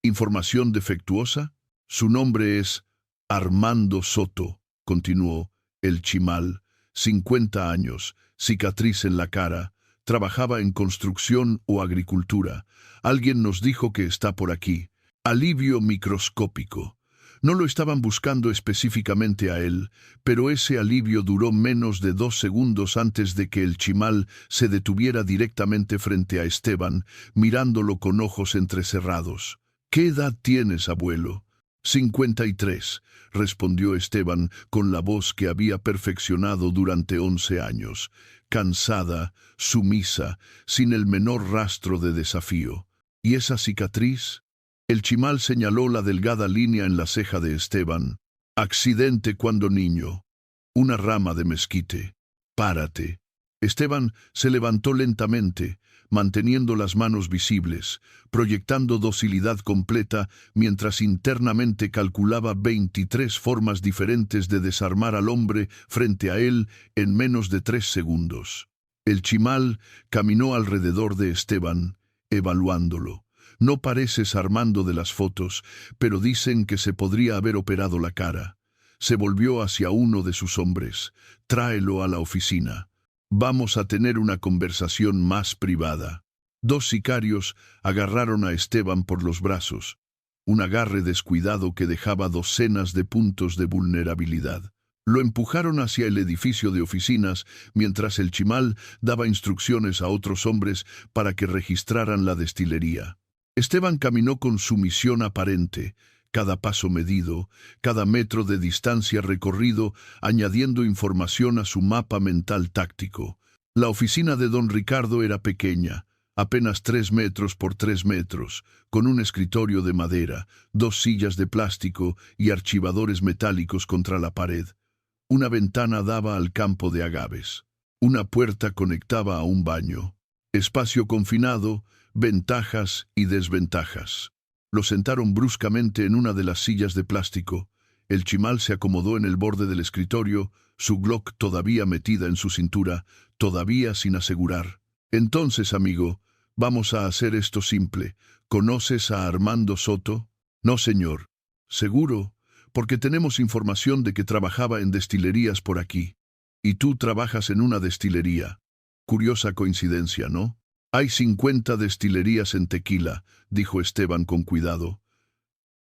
¿Información defectuosa? Su nombre es Armando Soto, continuó el Chimal, 50 años, cicatriz en la cara, trabajaba en construcción o agricultura. Alguien nos dijo que está por aquí. Alivio microscópico. No lo estaban buscando específicamente a él, pero ese alivio duró menos de 2 segundos antes de que el Chimal se detuviera directamente frente a Esteban, mirándolo con ojos entrecerrados. «¿Qué edad tienes, abuelo?» 53, respondió Esteban con la voz que había perfeccionado durante 11 años, cansada, sumisa, sin el menor rastro de desafío. «¿Y esa cicatriz?» El chimal señaló la delgada línea en la ceja de Esteban. Accidente cuando niño. Una rama de mezquite. Párate. Esteban se levantó lentamente, manteniendo las manos visibles, proyectando docilidad completa mientras internamente calculaba 23 formas diferentes de desarmar al hombre frente a él en menos de 3 segundos. El chimal caminó alrededor de Esteban, evaluándolo. No pareces Armando de las fotos, pero dicen que se podría haber operado la cara. Se volvió hacia uno de sus hombres. Tráelo a la oficina. Vamos a tener una conversación más privada. 2 sicarios agarraron a Esteban por los brazos. Un agarre descuidado que dejaba docenas de puntos de vulnerabilidad. Lo empujaron hacia el edificio de oficinas mientras el chimal daba instrucciones a otros hombres para que registraran la destilería. Esteban caminó con sumisión aparente, cada paso medido, cada metro de distancia recorrido, añadiendo información a su mapa mental táctico. La oficina de don Ricardo era pequeña, apenas 3 metros por 3 metros, con un escritorio de madera, 2 sillas de plástico y archivadores metálicos contra la pared. Una ventana daba al campo de agaves. Una puerta conectaba a un baño. Espacio confinado, ventajas y desventajas. Lo sentaron bruscamente en una de las sillas de plástico. El chimal se acomodó en el borde del escritorio, su Glock todavía metida en su cintura, todavía sin asegurar. Entonces, amigo, vamos a hacer esto simple. ¿Conoces a Armando Soto? No, señor. Seguro, porque tenemos información de que trabajaba en destilerías por aquí. Y tú trabajas en una destilería. Curiosa coincidencia, ¿no? Hay 50 destilerías en Tequila, dijo Esteban con cuidado.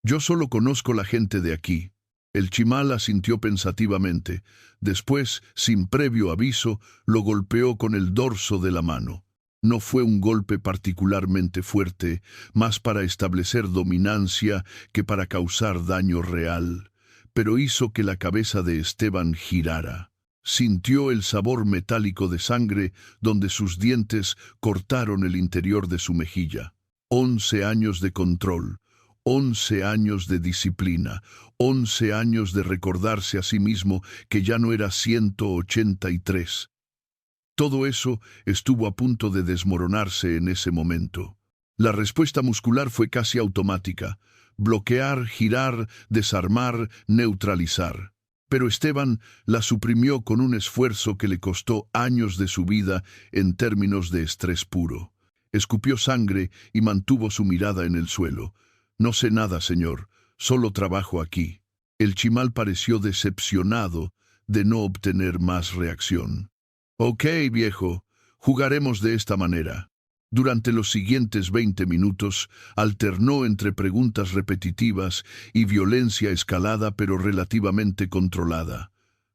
Yo solo conozco la gente de aquí. El chimal asintió pensativamente. Después, sin previo aviso, lo golpeó con el dorso de la mano. No fue un golpe particularmente fuerte, más para establecer dominancia que para causar daño real, pero hizo que la cabeza de Esteban girara. Sintió el sabor metálico de sangre donde sus dientes cortaron el interior de su mejilla. 11 años de control, 11 años de disciplina, 11 años de recordarse a sí mismo que ya no era 183. Todo eso estuvo a punto de desmoronarse en ese momento. La respuesta muscular fue casi automática. Bloquear, girar, desarmar, neutralizar. Pero Esteban la suprimió con un esfuerzo que le costó años de su vida en términos de estrés puro. Escupió sangre y mantuvo su mirada en el suelo. No sé nada, señor, solo trabajo aquí. El chimal pareció decepcionado de no obtener más reacción. Ok, viejo, jugaremos de esta manera. Durante los siguientes 20 minutos, alternó entre preguntas repetitivas y violencia escalada pero relativamente controlada.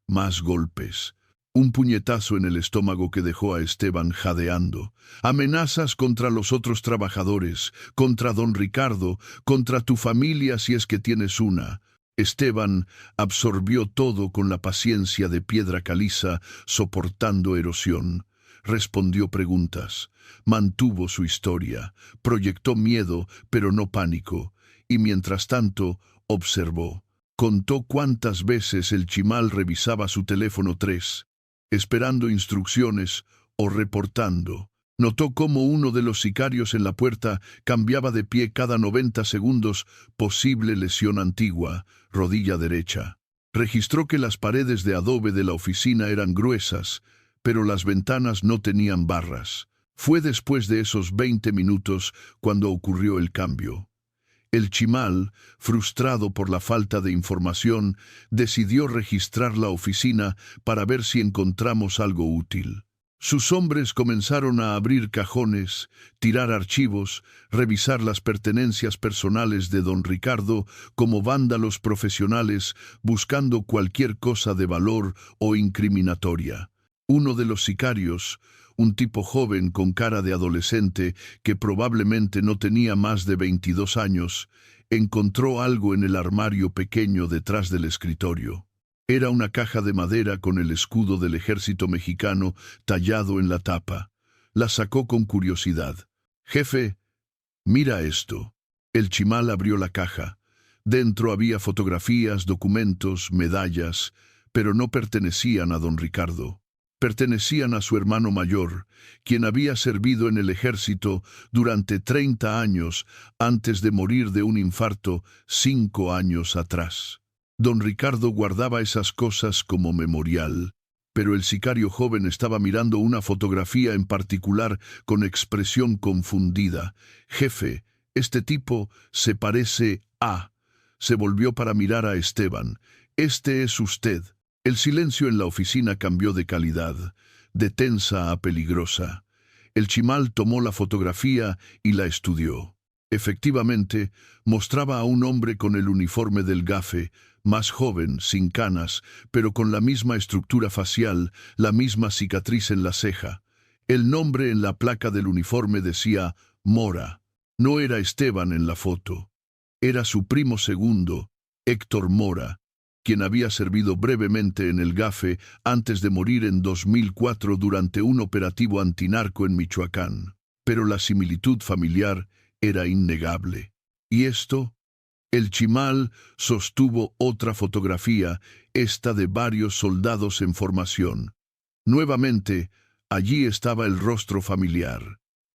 Más golpes. Un puñetazo en el estómago que dejó a Esteban jadeando. Amenazas contra los otros trabajadores, contra don Ricardo, contra tu familia si es que tienes una. Esteban absorbió todo con la paciencia de piedra caliza, soportando erosión. Respondió preguntas, mantuvo su historia, proyectó miedo, pero no pánico, y mientras tanto, observó. Contó cuántas veces el chimal revisaba su teléfono 3, esperando instrucciones o reportando. Notó cómo uno de los sicarios en la puerta cambiaba de pie cada 90 segundos, posible lesión antigua, rodilla derecha. Registró que las paredes de adobe de la oficina eran gruesas, pero las ventanas no tenían barras. Fue después de esos 20 minutos cuando ocurrió el cambio. El chimal, frustrado por la falta de información, decidió registrar la oficina para ver si encontramos algo útil. Sus hombres comenzaron a abrir cajones, tirar archivos, revisar las pertenencias personales de don Ricardo como vándalos profesionales buscando cualquier cosa de valor o incriminatoria. Uno de los sicarios, un tipo joven con cara de adolescente que probablemente no tenía más de 22 años, encontró algo en el armario pequeño detrás del escritorio. Era una caja de madera con el escudo del ejército mexicano tallado en la tapa. La sacó con curiosidad. «Jefe, mira esto». El chimal abrió la caja. Dentro había fotografías, documentos, medallas, pero no pertenecían a don Ricardo. Pertenecían a su hermano mayor, quien había servido en el ejército durante 30 años antes de morir de un infarto 5 años atrás. Don Ricardo guardaba esas cosas como memorial, pero el sicario joven estaba mirando una fotografía en particular con expresión confundida. «Jefe, este tipo se parece a...» Se volvió para mirar a Esteban. «Este es usted». El silencio en la oficina cambió de calidad, de tensa a peligrosa. El chimal tomó la fotografía y la estudió. Efectivamente, mostraba a un hombre con el uniforme del GAFE, más joven, sin canas, pero con la misma estructura facial, la misma cicatriz en la ceja. El nombre en la placa del uniforme decía Mora. No era Esteban en la foto. Era su primo segundo, Héctor Mora, quien había servido brevemente en el GAFE antes de morir en 2004 durante un operativo antinarco en Michoacán. Pero la similitud familiar era innegable. ¿Y esto? El chimal sostuvo otra fotografía, esta de varios soldados en formación. Nuevamente, allí estaba el rostro familiar.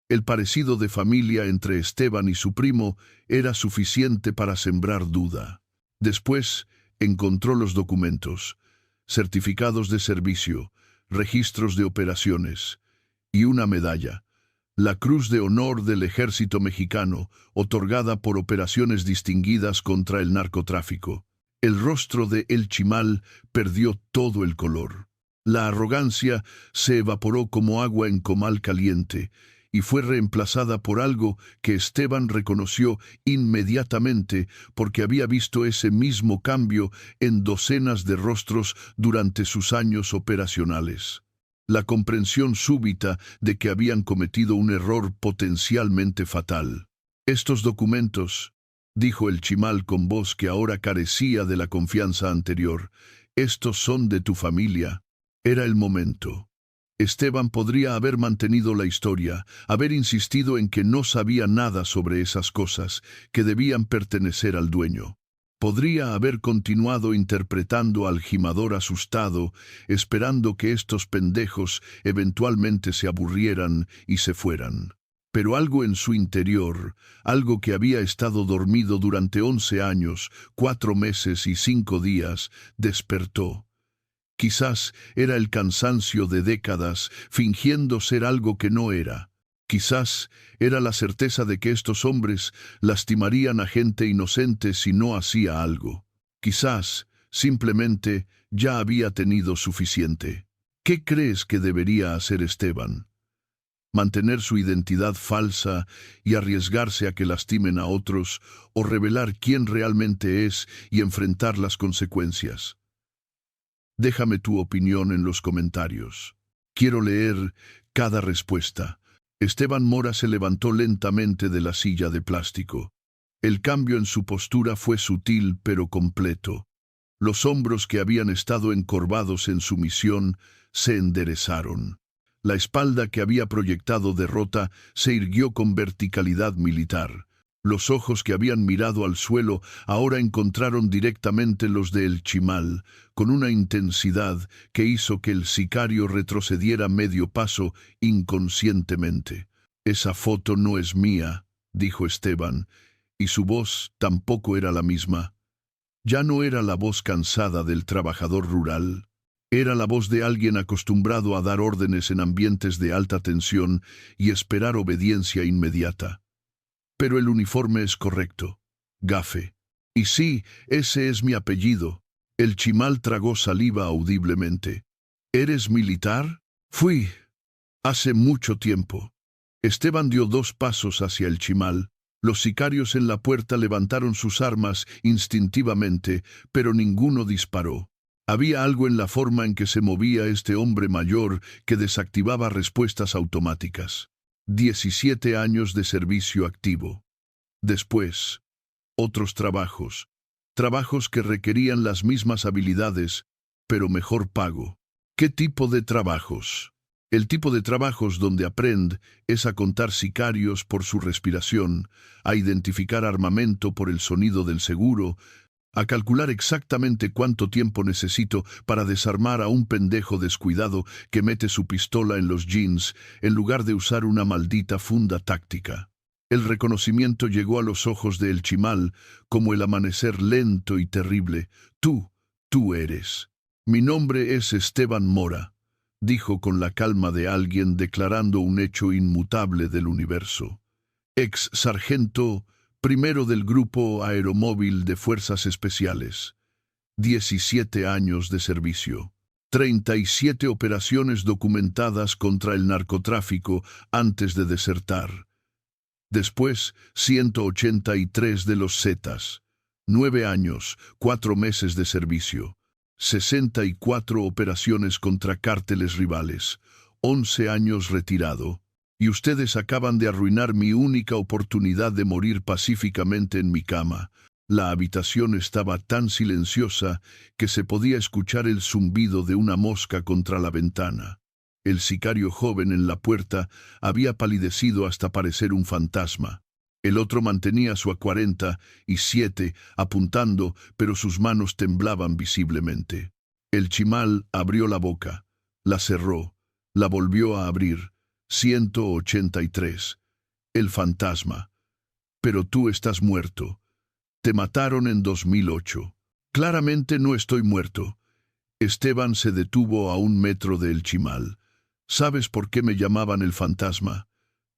El parecido de familia entre Esteban y su primo era suficiente para sembrar duda. Después, encontró los documentos, certificados de servicio, registros de operaciones y una medalla, la Cruz de Honor del Ejército Mexicano, otorgada por operaciones distinguidas contra el narcotráfico. El rostro de El Chimal perdió todo el color. La arrogancia se evaporó como agua en comal caliente y fue reemplazada por algo que Esteban reconoció inmediatamente porque había visto ese mismo cambio en docenas de rostros durante sus años operacionales. La comprensión súbita de que habían cometido un error potencialmente fatal. «Estos documentos», dijo el chimal con voz que ahora carecía de la confianza anterior, «estos son de tu familia». Era el momento. Esteban podría haber mantenido la historia, haber insistido en que no sabía nada sobre esas cosas, que debían pertenecer al dueño. Podría haber continuado interpretando al gimador asustado, esperando que estos pendejos eventualmente se aburrieran y se fueran. Pero algo en su interior, algo que había estado dormido durante 11 años, 4 meses y 5 días, despertó. Quizás era el cansancio de décadas fingiendo ser algo que no era. Quizás era la certeza de que estos hombres lastimarían a gente inocente si no hacía algo. Quizás, simplemente, ya había tenido suficiente. ¿Qué crees que debería hacer Esteban? ¿Mantener su identidad falsa y arriesgarse a que lastimen a otros, o revelar quién realmente es y enfrentar las consecuencias? Déjame tu opinión en los comentarios. Quiero leer cada respuesta. Esteban Mora se levantó lentamente de la silla de plástico. El cambio en su postura fue sutil pero completo. Los hombros que habían estado encorvados en sumisión se enderezaron. La espalda que había proyectado derrota se irguió con verticalidad militar. Los ojos que habían mirado al suelo ahora encontraron directamente los de El Chimal, con una intensidad que hizo que el sicario retrocediera medio paso inconscientemente. «Esa foto no es mía», dijo Esteban, y su voz tampoco era la misma. Ya no era la voz cansada del trabajador rural. Era la voz de alguien acostumbrado a dar órdenes en ambientes de alta tensión y esperar obediencia inmediata. «Pero el uniforme es correcto. GAFE. Y sí, ese es mi apellido». El chimal tragó saliva audiblemente. «¿Eres militar?» «Fui. Hace mucho tiempo». Esteban dio 2 pasos hacia el chimal. Los sicarios en la puerta levantaron sus armas instintivamente, pero ninguno disparó. Había algo en la forma en que se movía este hombre mayor que desactivaba respuestas automáticas. 17 años de servicio activo. Después, otros trabajos. Trabajos que requerían las mismas habilidades, pero mejor pago. ¿Qué tipo de trabajos? El tipo de trabajos donde aprende es a contar sicarios por su respiración, a identificar armamento por el sonido del seguro, a calcular exactamente cuánto tiempo necesito para desarmar a un pendejo descuidado que mete su pistola en los jeans en lugar de usar una maldita funda táctica. El reconocimiento llegó a los ojos de El Chimal como el amanecer lento y terrible. Tú eres. Mi nombre es Esteban Mora, dijo con la calma de alguien declarando un hecho inmutable del universo. Ex sargento primero del Grupo Aeromóvil de Fuerzas Especiales. 17 años de servicio. 37 operaciones documentadas contra el narcotráfico antes de desertar. Después, 183 de los Zetas. 9 años, 4 meses de servicio. 64 operaciones contra cárteles rivales. 11 años retirado. Y ustedes acaban de arruinar mi única oportunidad de morir pacíficamente en mi cama. La habitación estaba tan silenciosa que se podía escuchar el zumbido de una mosca contra la ventana. El sicario joven en la puerta había palidecido hasta parecer un fantasma. El otro mantenía su AK-47 apuntando, pero sus manos temblaban visiblemente. El Chimal abrió la boca, la cerró, la volvió a abrir. 183. El fantasma. Pero tú estás muerto. Te mataron en 2008. Claramente no estoy muerto. Esteban se detuvo a 1 metro de El Chimal. ¿Sabes por qué me llamaban el fantasma?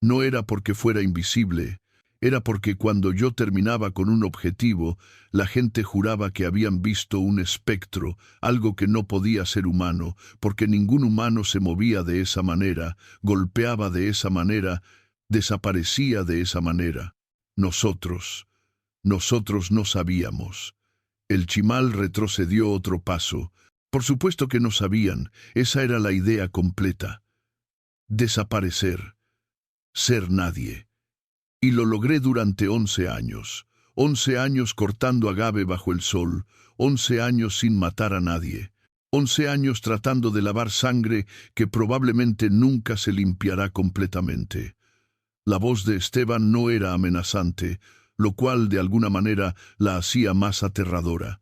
No era porque fuera invisible. Era porque cuando yo terminaba con un objetivo, la gente juraba que habían visto un espectro, algo que no podía ser humano, porque ningún humano se movía de esa manera, golpeaba de esa manera, desaparecía de esa manera. Nosotros no sabíamos. El Chimal retrocedió otro paso. Por supuesto que no sabían, esa era la idea completa. Desaparecer. Ser nadie. Y lo logré durante 11 años. 11 años cortando agave bajo el sol. 11 años sin matar a nadie. 11 años tratando de lavar sangre que probablemente nunca se limpiará completamente. La voz de Esteban no era amenazante, lo cual de alguna manera la hacía más aterradora.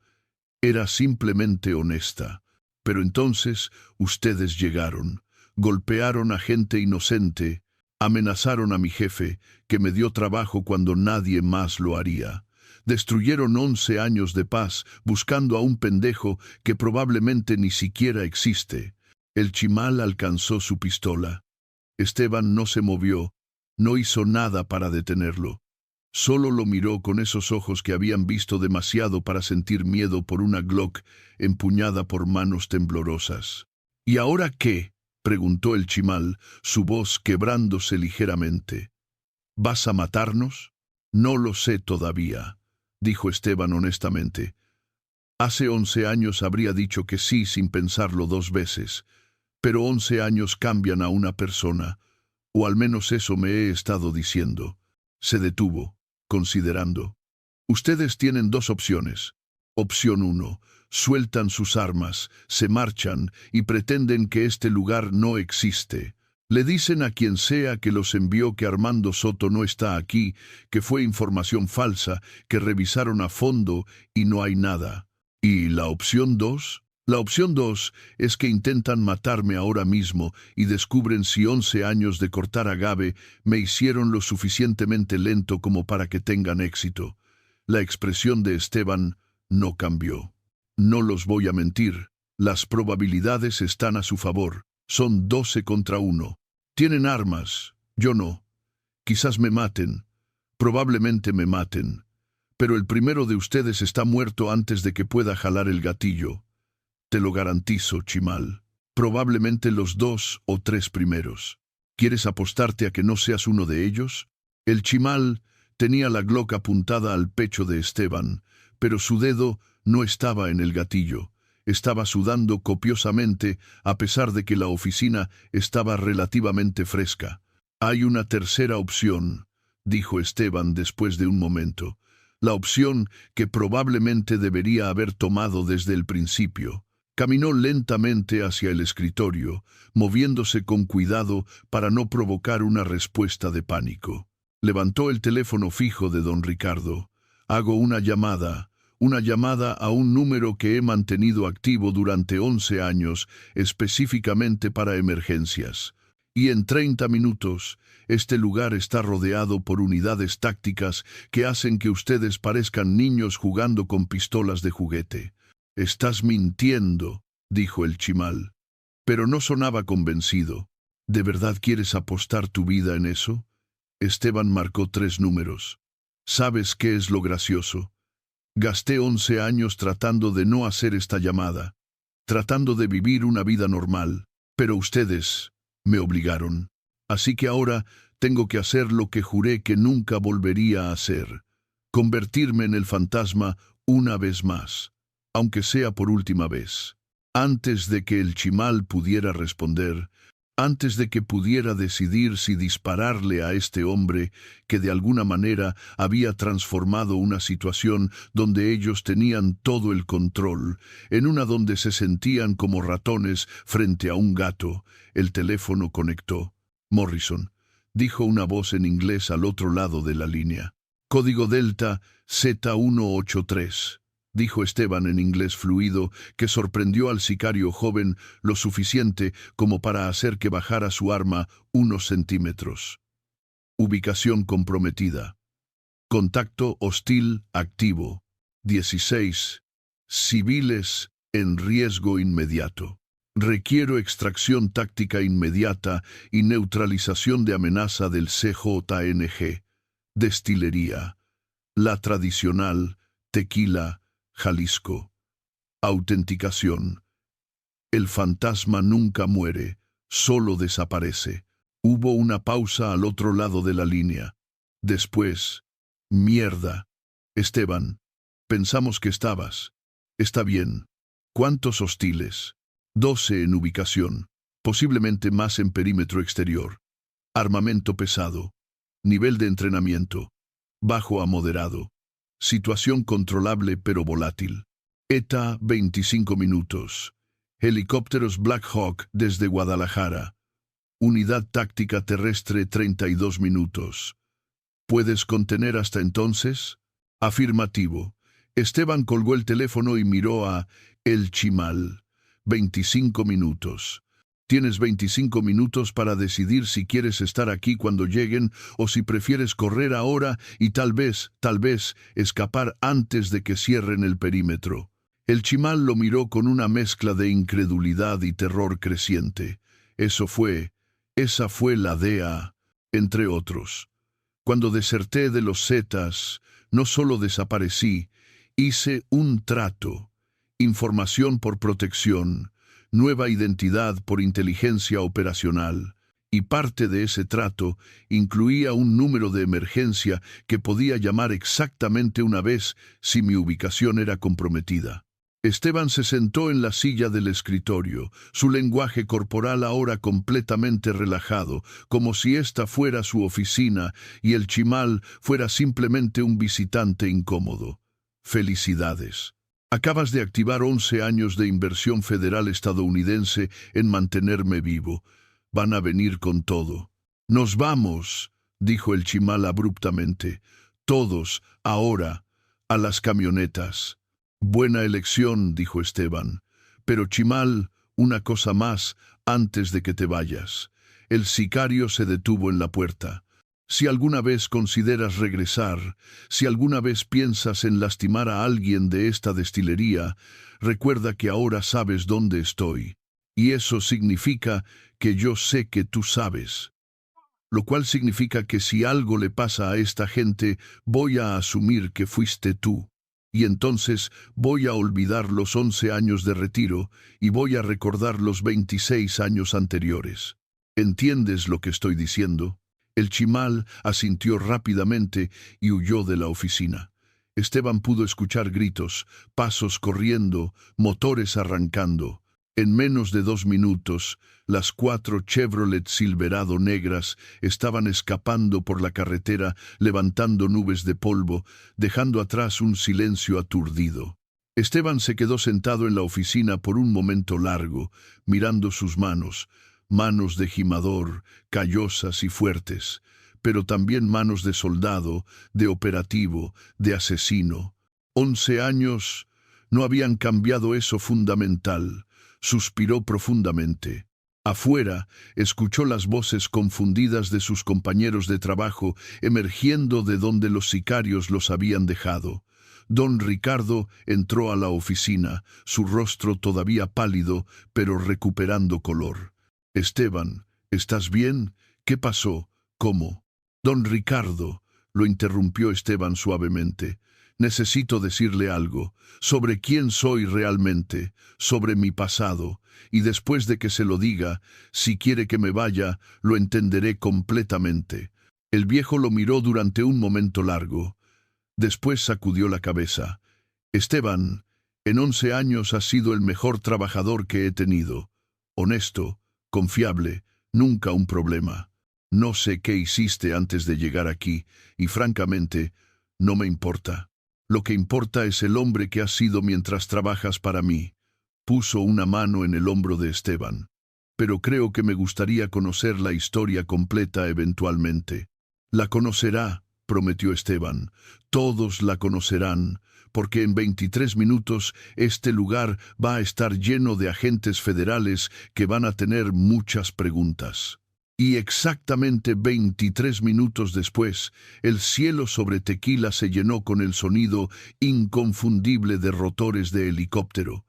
Era simplemente honesta. Pero entonces ustedes llegaron, golpearon a gente inocente, amenazaron a mi jefe, que me dio trabajo cuando nadie más lo haría. Destruyeron 11 años de paz buscando a un pendejo que probablemente ni siquiera existe. El Chimal alcanzó su pistola. Esteban no se movió, no hizo nada para detenerlo. Solo lo miró con esos ojos que habían visto demasiado para sentir miedo por una Glock empuñada por manos temblorosas. ¿Y ahora qué?, preguntó el Chimal, su voz quebrándose ligeramente. ¿Vas a matarnos? No lo sé todavía, dijo Esteban honestamente. Hace 11 años habría dicho que sí sin pensarlo 2 veces, pero 11 años cambian a una persona, o al menos eso me he estado diciendo. Se detuvo, considerando. Ustedes tienen 2 opciones. Opción 1. Sueltan sus armas, se marchan y pretenden que este lugar no existe. Le dicen a quien sea que los envió que Armando Soto no está aquí, que fue información falsa, que revisaron a fondo y no hay nada. ¿Y la opción 2? La opción 2 es que intentan matarme ahora mismo y descubren si 11 años de cortar agave me hicieron lo suficientemente lento como para que tengan éxito. La expresión de Esteban no cambió. No los voy a mentir, las probabilidades están a su favor. Son 12 contra 1. Tienen armas, yo no. Quizás me maten, probablemente me maten. Pero el primero de ustedes está muerto antes de que pueda jalar el gatillo. Te lo garantizo, Chimal. Probablemente los 2 o 3 primeros. ¿Quieres apostarte a que no seas uno de ellos? El Chimal tenía la Glock apuntada al pecho de Esteban, pero su dedo no estaba en el gatillo. Estaba sudando copiosamente a pesar de que la oficina estaba relativamente fresca. Hay una tercera opción, dijo Esteban después de un momento. La opción que probablemente debería haber tomado desde el principio. Caminó lentamente hacia el escritorio, moviéndose con cuidado para no provocar una respuesta de pánico. Levantó el teléfono fijo de don Ricardo. Hago una llamada a un número que he mantenido activo durante 11 años, específicamente para emergencias. Y en 30 minutos, este lugar está rodeado por unidades tácticas que hacen que ustedes parezcan niños jugando con pistolas de juguete. «Estás mintiendo», dijo el chimal. Pero no sonaba convencido. «¿De verdad quieres apostar tu vida en eso?» Esteban marcó 3 números. «¿Sabes qué es lo gracioso? Gasté 11 años tratando de no hacer esta llamada, tratando de vivir una vida normal, pero ustedes me obligaron. Así que ahora tengo que hacer lo que juré que nunca volvería a hacer, convertirme en el fantasma una vez más, aunque sea por última vez». Antes de que el chimal pudiera responder, antes de que pudiera decidir si dispararle a este hombre que de alguna manera había transformado una situación donde ellos tenían todo el control, en una donde se sentían como ratones frente a un gato, el teléfono conectó. «Morrison», dijo una voz en inglés al otro lado de la línea. «Código Delta Z183», dijo Esteban en inglés fluido, que sorprendió al sicario joven lo suficiente como para hacer que bajara su arma unos centímetros. «Ubicación comprometida. Contacto hostil activo. 16. Civiles en riesgo inmediato. Requiero extracción táctica inmediata y neutralización de amenaza del CJNG. Destilería. La tradicional, Tequila, Jalisco. Autenticación. El fantasma nunca muere, solo desaparece». Hubo una pausa al otro lado de la línea. Después, «Mierda. Esteban, pensamos que estabas». «Está bien. ¿Cuántos hostiles?» 12 en ubicación, posiblemente más en perímetro exterior. Armamento pesado. Nivel de entrenamiento. Bajo a moderado. Situación controlable pero volátil. ETA 25 minutos. Helicópteros Black Hawk desde Guadalajara. Unidad táctica terrestre 32 minutos. ¿Puedes contener hasta entonces? Afirmativo. Esteban colgó el teléfono y miró a el chimal. 25 minutos. Tienes 25 minutos para decidir si quieres estar aquí cuando lleguen o si prefieres correr ahora y tal vez, escapar antes de que cierren el perímetro. El chimal lo miró con una mezcla de incredulidad y terror creciente. Esa fue la DEA, entre otros. Cuando deserté de los Zetas, no solo desaparecí, hice un trato. Información por protección, nueva identidad por inteligencia operacional, y parte de ese trato incluía un número de emergencia que podía llamar exactamente una vez si mi ubicación era comprometida. Esteban se sentó en la silla del escritorio, su lenguaje corporal ahora completamente relajado, como si esta fuera su oficina y el chimal fuera simplemente un visitante incómodo. «Felicidades. Acabas de activar 11 años de inversión federal estadounidense en mantenerme vivo. Van a venir con todo». «Nos vamos», dijo el chimal abruptamente. «Todos, ahora, a las camionetas». «Buena elección», dijo Esteban. «Pero chimal, una cosa más antes de que te vayas». El sicario se detuvo en la puerta. «Si alguna vez consideras regresar, si alguna vez piensas en lastimar a alguien de esta destilería, recuerda que ahora sabes dónde estoy. Y eso significa que yo sé que tú sabes. Lo cual significa que si algo le pasa a esta gente, voy a asumir que fuiste tú. Y entonces voy a olvidar los 11 años de retiro y voy a recordar los 26 años anteriores. ¿Entiendes lo que estoy diciendo?» El chimal asintió rápidamente y huyó de la oficina. Esteban pudo escuchar gritos, pasos corriendo, motores arrancando. En menos de 2 minutos, las 4 Chevrolet Silverado negras estaban escapando por la carretera, levantando nubes de polvo, dejando atrás un silencio aturdido. Esteban se quedó sentado en la oficina por un momento largo, mirando sus manos, manos de gimador, callosas y fuertes, pero también manos de soldado, de operativo, de asesino. 11 años no habían cambiado eso fundamental. Suspiró profundamente. Afuera, escuchó las voces confundidas de sus compañeros de trabajo emergiendo de donde los sicarios los habían dejado. Don Ricardo entró a la oficina, su rostro todavía pálido, pero recuperando color. «Esteban, ¿estás bien? ¿Qué pasó? ¿Cómo?» «Don Ricardo», lo interrumpió Esteban suavemente, «necesito decirle algo, sobre quién soy realmente, sobre mi pasado, y después de que se lo diga, si quiere que me vaya, lo entenderé completamente». El viejo lo miró durante un momento largo. Después sacudió la cabeza. «Esteban, en 11 años has sido el mejor trabajador que he tenido. Honesto, confiable, nunca un problema. No sé qué hiciste antes de llegar aquí, y francamente, no me importa. Lo que importa es el hombre que has sido mientras trabajas para mí». Puso una mano en el hombro de Esteban. «Pero creo que me gustaría conocer la historia completa eventualmente». «La conocerá», prometió Esteban. «Todos la conocerán, porque en 23 minutos este lugar va a estar lleno de agentes federales que van a tener muchas preguntas». Y exactamente 23 minutos después, el cielo sobre Tequila se llenó con el sonido inconfundible de rotores de helicóptero.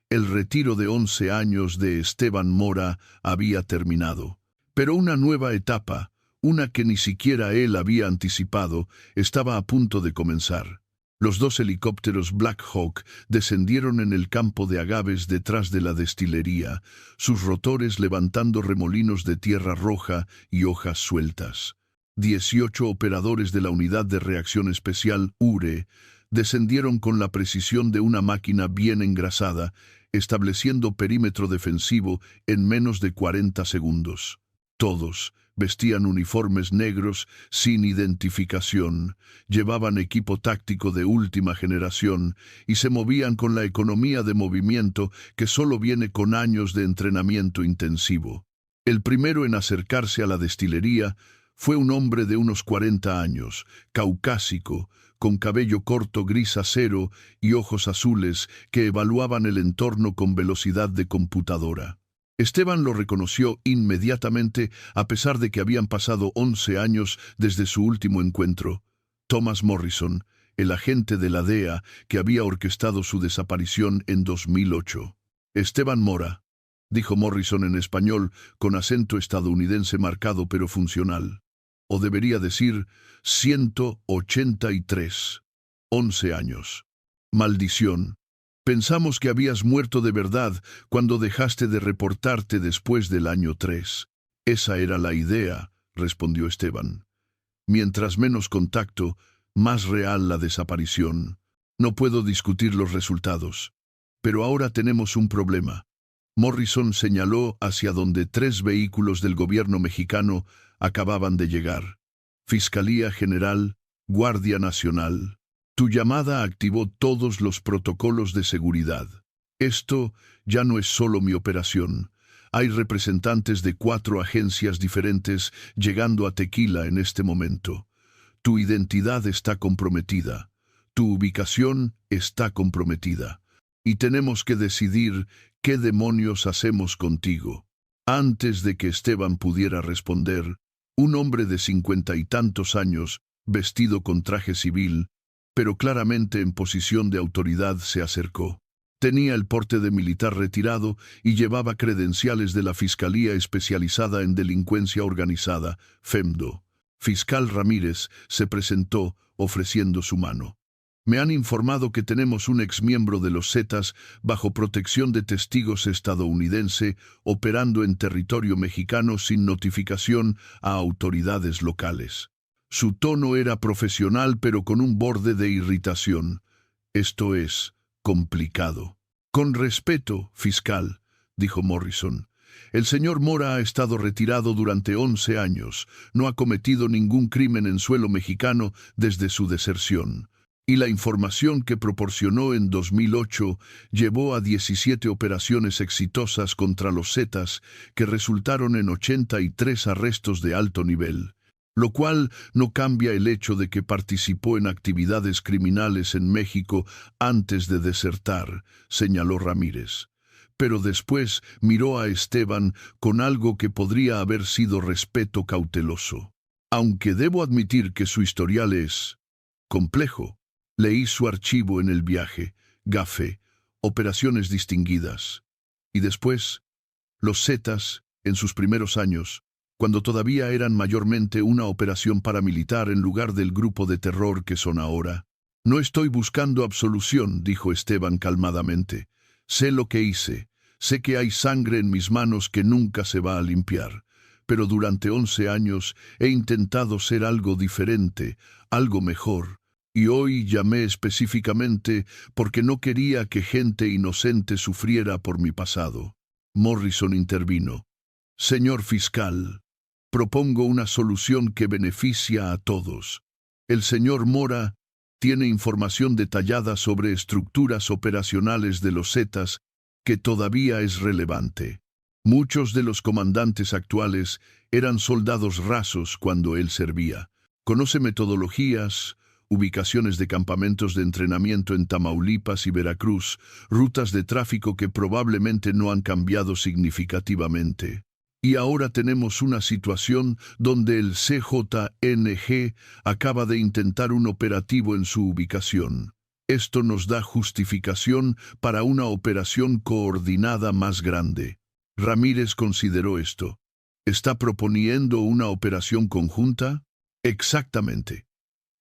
El retiro de 11 años de Esteban Mora había terminado. Pero una nueva etapa, una que ni siquiera él había anticipado, estaba a punto de comenzar. Los 2 helicópteros Black Hawk descendieron en el campo de agaves detrás de la destilería, sus rotores levantando remolinos de tierra roja y hojas sueltas. 18 operadores de la Unidad de Reacción Especial, URE, descendieron con la precisión de una máquina bien engrasada, estableciendo perímetro defensivo en menos de 40 segundos. Todos vestían uniformes negros sin identificación, llevaban equipo táctico de última generación y se movían con la economía de movimiento que solo viene con años de entrenamiento intensivo. El primero en acercarse a la destilería fue un hombre de unos 40 años, caucásico, con cabello corto gris acero y ojos azules que evaluaban el entorno con velocidad de computadora. Esteban lo reconoció inmediatamente a pesar de que habían pasado 11 años desde su último encuentro. Thomas Morrison, el agente de la DEA que había orquestado su desaparición en 2008. «Esteban Mora», dijo Morrison en español con acento estadounidense marcado pero funcional. O debería decir 183. 11 años. «Maldición. Pensamos que habías muerto de verdad cuando dejaste de reportarte después del año 3. Esa era la idea», respondió Esteban. «Mientras menos contacto, más real la desaparición. No puedo discutir los resultados. Pero ahora tenemos un problema». Morrison señaló hacia donde 3 vehículos del gobierno mexicano acababan de llegar. «Fiscalía General, Guardia Nacional. Tu llamada activó todos los protocolos de seguridad. Esto ya no es solo mi operación. Hay representantes de 4 agencias diferentes llegando a Tequila en este momento. Tu identidad está comprometida. Tu ubicación está comprometida. Y tenemos que decidir qué demonios hacemos contigo». Antes de que Esteban pudiera responder, un hombre de 50 y tantos años, vestido con traje civil, pero claramente en posición de autoridad, se acercó. Tenía el porte de militar retirado y llevaba credenciales de la Fiscalía Especializada en Delincuencia Organizada, FEMDO. Fiscal Ramírez se presentó ofreciendo su mano. «Me han informado que tenemos un exmiembro de los Zetas bajo protección de testigos estadounidense operando en territorio mexicano sin notificación a autoridades locales». Su tono era profesional pero con un borde de irritación. «Esto es complicado». «Con respeto, fiscal», dijo Morrison. «El señor Mora ha estado retirado durante 11 años. No ha cometido ningún crimen en suelo mexicano desde su deserción. y la información que proporcionó en 2008 llevó a 17 operaciones exitosas contra los Zetas que resultaron en 83 arrestos de alto nivel, lo cual no cambia el hecho de que participó en actividades criminales en México antes de desertar, señaló Ramírez. Pero después miró a Esteban con algo que podría haber sido respeto cauteloso. Aunque debo admitir que su historial es complejo. Leí su archivo en el viaje, GAFE, operaciones distinguidas. Y después, los Zetas, en sus primeros años, cuando todavía eran mayormente una operación paramilitar en lugar del grupo de terror que son ahora. No estoy buscando absolución, dijo Esteban calmadamente. Sé lo que hice. Sé que hay sangre en mis manos que nunca se va a limpiar. Pero durante 11 años he intentado ser algo diferente, algo mejor. Y hoy llamé específicamente porque no quería que gente inocente sufriera por mi pasado. Morrison intervino. Señor fiscal, propongo una solución que beneficia a todos. El señor Mora tiene información detallada sobre estructuras operacionales de los Zetas que todavía es relevante. Muchos de los comandantes actuales eran soldados rasos cuando él servía. Conoce metodologías, ubicaciones de campamentos de entrenamiento en Tamaulipas y Veracruz, rutas de tráfico que probablemente no han cambiado significativamente. Y ahora tenemos una situación donde el CJNG acaba de intentar un operativo en su ubicación. Esto nos da justificación para una operación coordinada más grande. Ramírez consideró esto. ¿Está proponiendo una operación conjunta? Exactamente.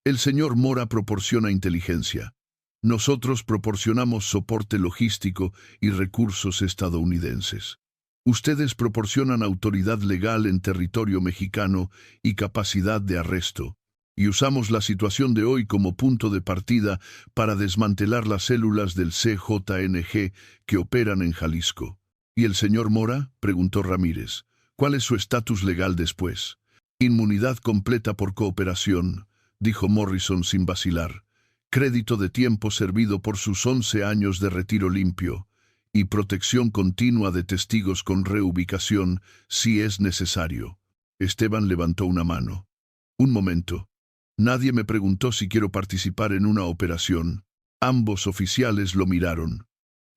El señor Mora proporciona inteligencia. Nosotros proporcionamos soporte logístico y recursos estadounidenses. Ustedes proporcionan autoridad legal en territorio mexicano y capacidad de arresto. Y usamos la situación de hoy como punto de partida para desmantelar las células del CJNG que operan en Jalisco. ¿Y el señor Mora?, preguntó Ramírez. ¿Cuál es su estatus legal después? Inmunidad completa por cooperación, dijo Morrison sin vacilar. Crédito de tiempo servido por sus 11 años de retiro limpio y protección continua de testigos con reubicación si es necesario. Esteban levantó una mano. Un momento. Nadie me preguntó si quiero participar en una operación. Ambos oficiales lo miraron.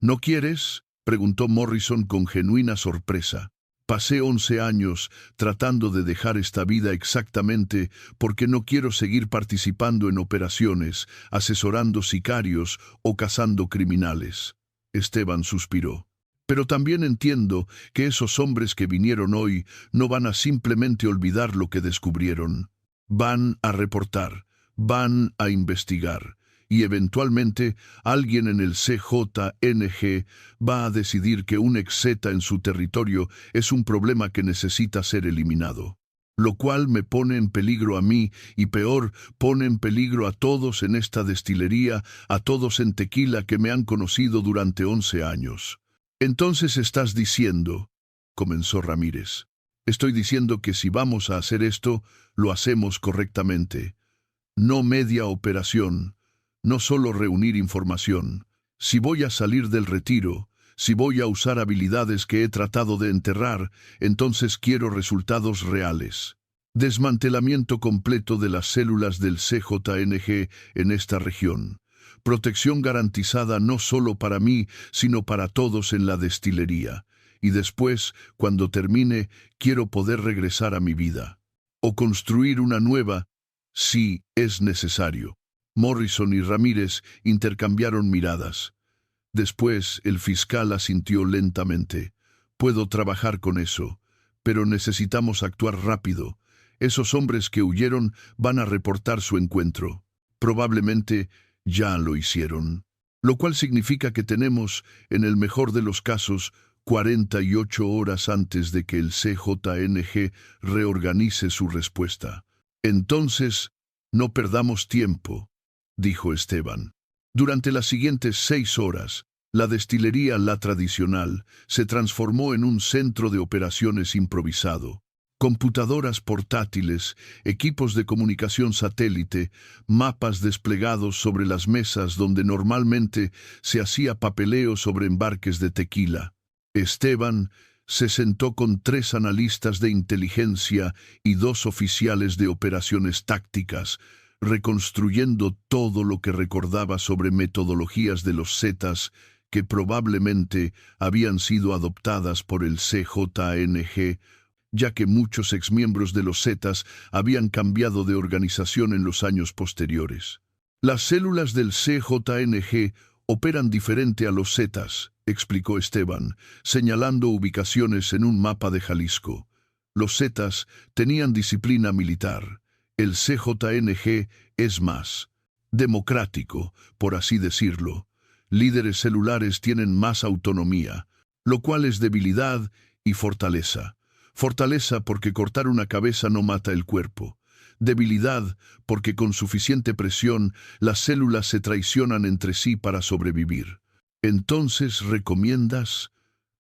¿No quieres?, preguntó Morrison con genuina sorpresa. Pasé 11 años tratando de dejar esta vida exactamente porque no quiero seguir participando en operaciones, asesorando sicarios o cazando criminales. Esteban suspiró. Pero también entiendo que esos hombres que vinieron hoy no van a simplemente olvidar lo que descubrieron. Van a reportar, van a investigar. Y eventualmente alguien en el CJNG va a decidir que un ex-Zeta en su territorio es un problema que necesita ser eliminado. Lo cual me pone en peligro a mí y peor, pone en peligro a todos en esta destilería, a todos en Tequila que me han conocido durante 11 años. Entonces estás diciendo, comenzó Ramírez. Estoy diciendo que si vamos a hacer esto, lo hacemos correctamente. No media operación. No solo reunir información. Si voy a salir del retiro, si voy a usar habilidades que he tratado de enterrar, entonces quiero resultados reales. Desmantelamiento completo de las células del CJNG en esta región. Protección garantizada no solo para mí, sino para todos en la destilería. Y después, cuando termine, quiero poder regresar a mi vida. O construir una nueva, si es necesario. Morrison y Ramírez intercambiaron miradas. Después el fiscal asintió lentamente. Puedo trabajar con eso, pero necesitamos actuar rápido. Esos hombres que huyeron van a reportar su encuentro. Probablemente ya lo hicieron. Lo cual significa que tenemos, en el mejor de los casos, 48 horas antes de que el CJNG reorganice su respuesta. Entonces, no perdamos tiempo, dijo Esteban. Durante las siguientes 6 horas, la destilería La Tradicional se transformó en un centro de operaciones improvisado. Computadoras portátiles, equipos de comunicación satélite, mapas desplegados sobre las mesas donde normalmente se hacía papeleo sobre embarques de tequila. Esteban se sentó con 3 analistas de inteligencia y 2 oficiales de operaciones tácticas, reconstruyendo todo lo que recordaba sobre metodologías de los Zetas que probablemente habían sido adoptadas por el CJNG, ya que muchos exmiembros de los Zetas habían cambiado de organización en los años posteriores. Las células del CJNG operan diferente a los Zetas, explicó Esteban, señalando ubicaciones en un mapa de Jalisco. Los Zetas tenían disciplina militar. El CJNG es más democrático, por así decirlo. Líderes celulares tienen más autonomía, lo cual es debilidad y fortaleza. Fortaleza porque cortar una cabeza no mata el cuerpo. Debilidad porque con suficiente presión las células se traicionan entre sí para sobrevivir. ¿Entonces recomiendas?,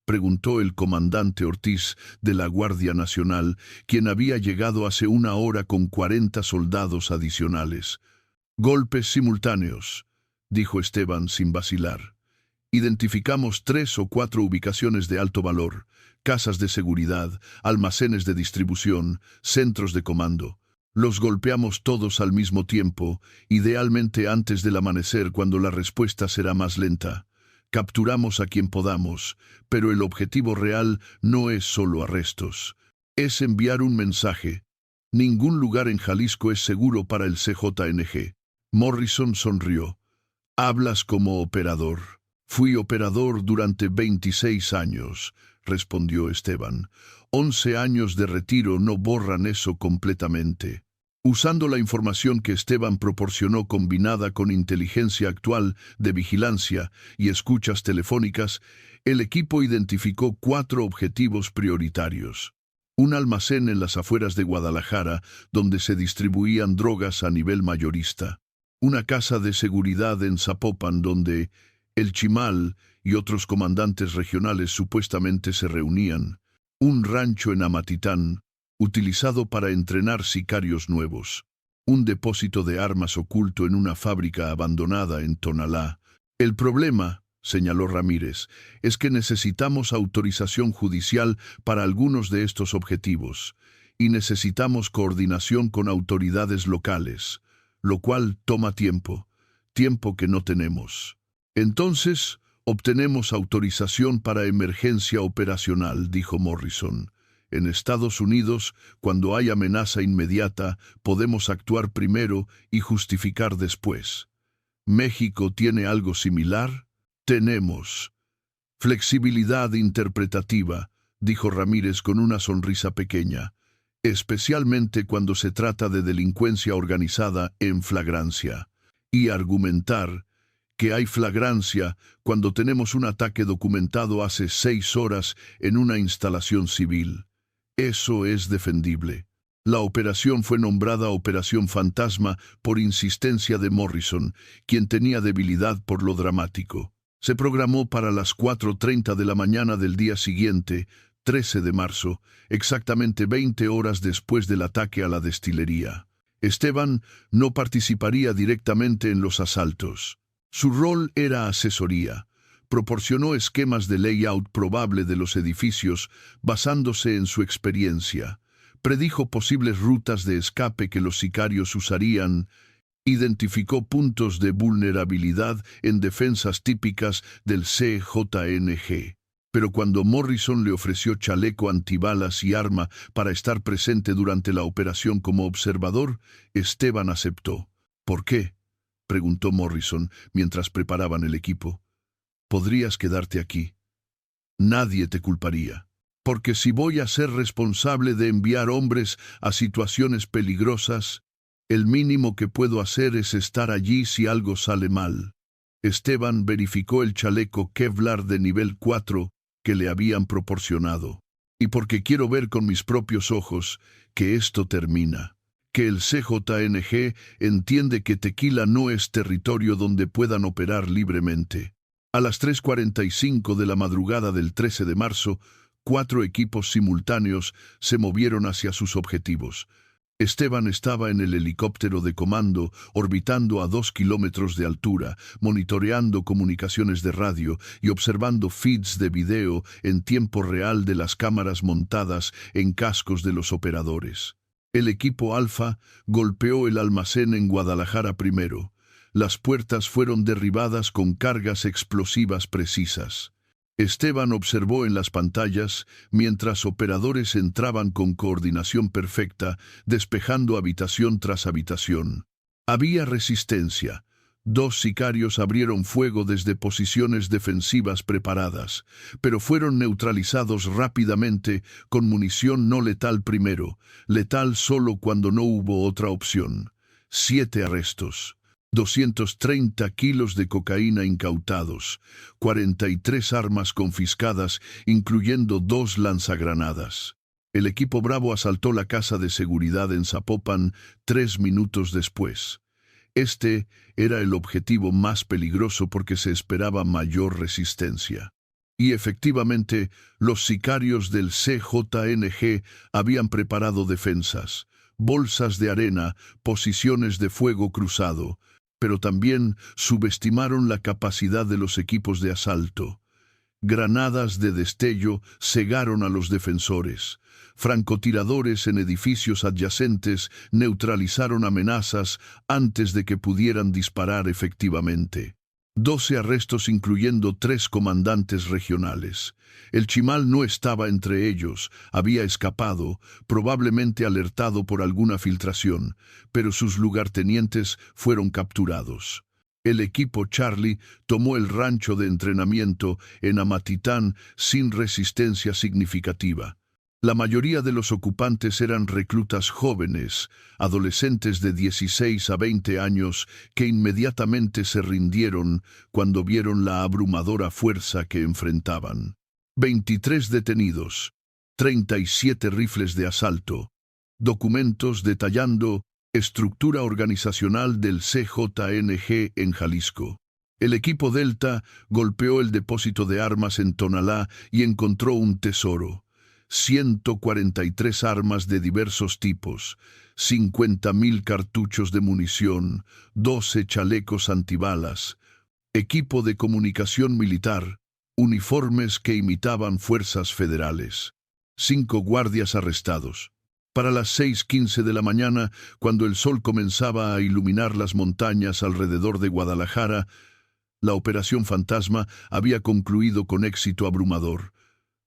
preguntó el comandante Ortiz de la Guardia Nacional, quien había llegado hace 1 hora con 40 soldados adicionales. Golpes simultáneos, dijo Esteban sin vacilar. Identificamos 3 o 4 ubicaciones de alto valor, casas de seguridad, almacenes de distribución, centros de comando. Los golpeamos todos al mismo tiempo, idealmente antes del amanecer cuando la respuesta será más lenta. Capturamos a quien podamos, pero el objetivo real no es solo arrestos. Es enviar un mensaje. Ningún lugar en Jalisco es seguro para el CJNG. Morrison sonrió. Hablas como operador. Fui operador durante 26 años, respondió Esteban. 11 años de retiro no borran eso completamente. Usando la información que Esteban proporcionó combinada con inteligencia actual de vigilancia y escuchas telefónicas, el equipo identificó 4 objetivos prioritarios. Un almacén en las afueras de Guadalajara, donde se distribuían drogas a nivel mayorista. Una casa de seguridad en Zapopan, donde el Chimal y otros comandantes regionales supuestamente se reunían. Un rancho en Amatitán, utilizado para entrenar sicarios nuevos. Un depósito de armas oculto en una fábrica abandonada en Tonalá. El problema, señaló Ramírez, es que necesitamos autorización judicial para algunos de estos objetivos, y necesitamos coordinación con autoridades locales, lo cual toma tiempo que no tenemos. Entonces, obtenemos autorización para emergencia operacional, dijo Morrison. En Estados Unidos, cuando hay amenaza inmediata, podemos actuar primero y justificar después. ¿México tiene algo similar? Tenemos. Flexibilidad interpretativa, dijo Ramírez con una sonrisa pequeña, especialmente cuando se trata de delincuencia organizada en flagrancia. Y argumentar que hay flagrancia cuando tenemos un ataque documentado hace 6 horas en una instalación civil. Eso es defendible. La operación fue nombrada Operación Fantasma por insistencia de Morrison, quien tenía debilidad por lo dramático. Se programó para las 4:30 de la mañana del día siguiente, 13 de marzo, exactamente 20 horas después del ataque a la destilería. Esteban no participaría directamente en los asaltos. Su rol era asesoría. Proporcionó esquemas de layout probable de los edificios basándose en su experiencia. Predijo posibles rutas de escape que los sicarios usarían. Identificó puntos de vulnerabilidad en defensas típicas del CJNG. Pero cuando Morrison le ofreció chaleco antibalas y arma para estar presente durante la operación como observador, Esteban aceptó. ¿Por qué?, preguntó Morrison mientras preparaban el equipo. Podrías quedarte aquí. Nadie te culparía. Porque si voy a ser responsable de enviar hombres a situaciones peligrosas, el mínimo que puedo hacer es estar allí si algo sale mal. Esteban verificó el chaleco Kevlar de nivel 4 que le habían proporcionado. Y porque quiero ver con mis propios ojos que esto termina. Que el CJNG entiende que Tequila no es territorio donde puedan operar libremente. A las 3:45 de la madrugada del 13 de marzo, 4 equipos simultáneos se movieron hacia sus objetivos. Esteban estaba en el helicóptero de comando, orbitando a 2 kilómetros de altura, monitoreando comunicaciones de radio y observando feeds de video en tiempo real de las cámaras montadas en cascos de los operadores. El equipo Alfa golpeó el almacén en Guadalajara primero. Las puertas fueron derribadas con cargas explosivas precisas. Esteban observó en las pantallas mientras operadores entraban con coordinación perfecta, despejando habitación tras habitación. Había resistencia. 2 sicarios abrieron fuego desde posiciones defensivas preparadas, pero fueron neutralizados rápidamente con munición no letal primero, letal solo cuando no hubo otra opción. 7 arrestos. 230 kilos de cocaína incautados, 43 armas confiscadas, incluyendo 2 lanzagranadas. El equipo Bravo asaltó la casa de seguridad en Zapopan 3 minutos después. Este era el objetivo más peligroso porque se esperaba mayor resistencia. Y efectivamente, los sicarios del CJNG habían preparado defensas, bolsas de arena, posiciones de fuego cruzado, pero también subestimaron la capacidad de los equipos de asalto. Granadas de destello cegaron a los defensores. Francotiradores en edificios adyacentes neutralizaron amenazas antes de que pudieran disparar efectivamente. 12 arrestos incluyendo 3 comandantes regionales. El Chimal no estaba entre ellos, había escapado, probablemente alertado por alguna filtración, pero sus lugartenientes fueron capturados. El equipo Charlie tomó el rancho de entrenamiento en Amatitán sin resistencia significativa. La mayoría de los ocupantes eran reclutas jóvenes, adolescentes de 16 a 20 años que inmediatamente se rindieron cuando vieron la abrumadora fuerza que enfrentaban. 23 detenidos, 37 rifles de asalto, documentos detallando estructura organizacional del CJNG en Jalisco. El equipo Delta golpeó el depósito de armas en Tonalá y encontró un tesoro. 143 armas de diversos tipos, 50,000 cartuchos de munición, 12 chalecos antibalas, equipo de comunicación militar, uniformes que imitaban fuerzas federales. 5 guardias arrestados. Para las 6:15 de la mañana, cuando el sol comenzaba a iluminar las montañas alrededor de Guadalajara, la Operación Fantasma había concluido con éxito abrumador.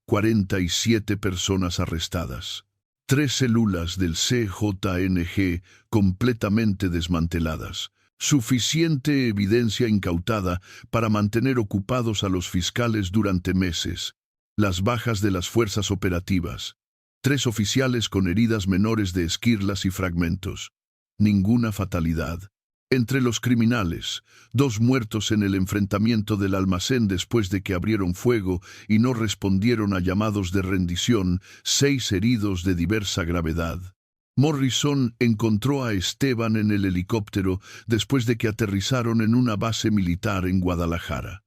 47 personas arrestadas. 3 células del CJNG completamente desmanteladas. Suficiente evidencia incautada para mantener ocupados a los fiscales durante meses. Las bajas de las fuerzas operativas. 3 oficiales con heridas menores de esquirlas y fragmentos. Ninguna fatalidad. Entre los criminales, 2 muertos en el enfrentamiento del almacén después de que abrieron fuego y no respondieron a llamados de rendición, 6 heridos de diversa gravedad. Morrison encontró a Esteban en el helicóptero después de que aterrizaron en una base militar en Guadalajara.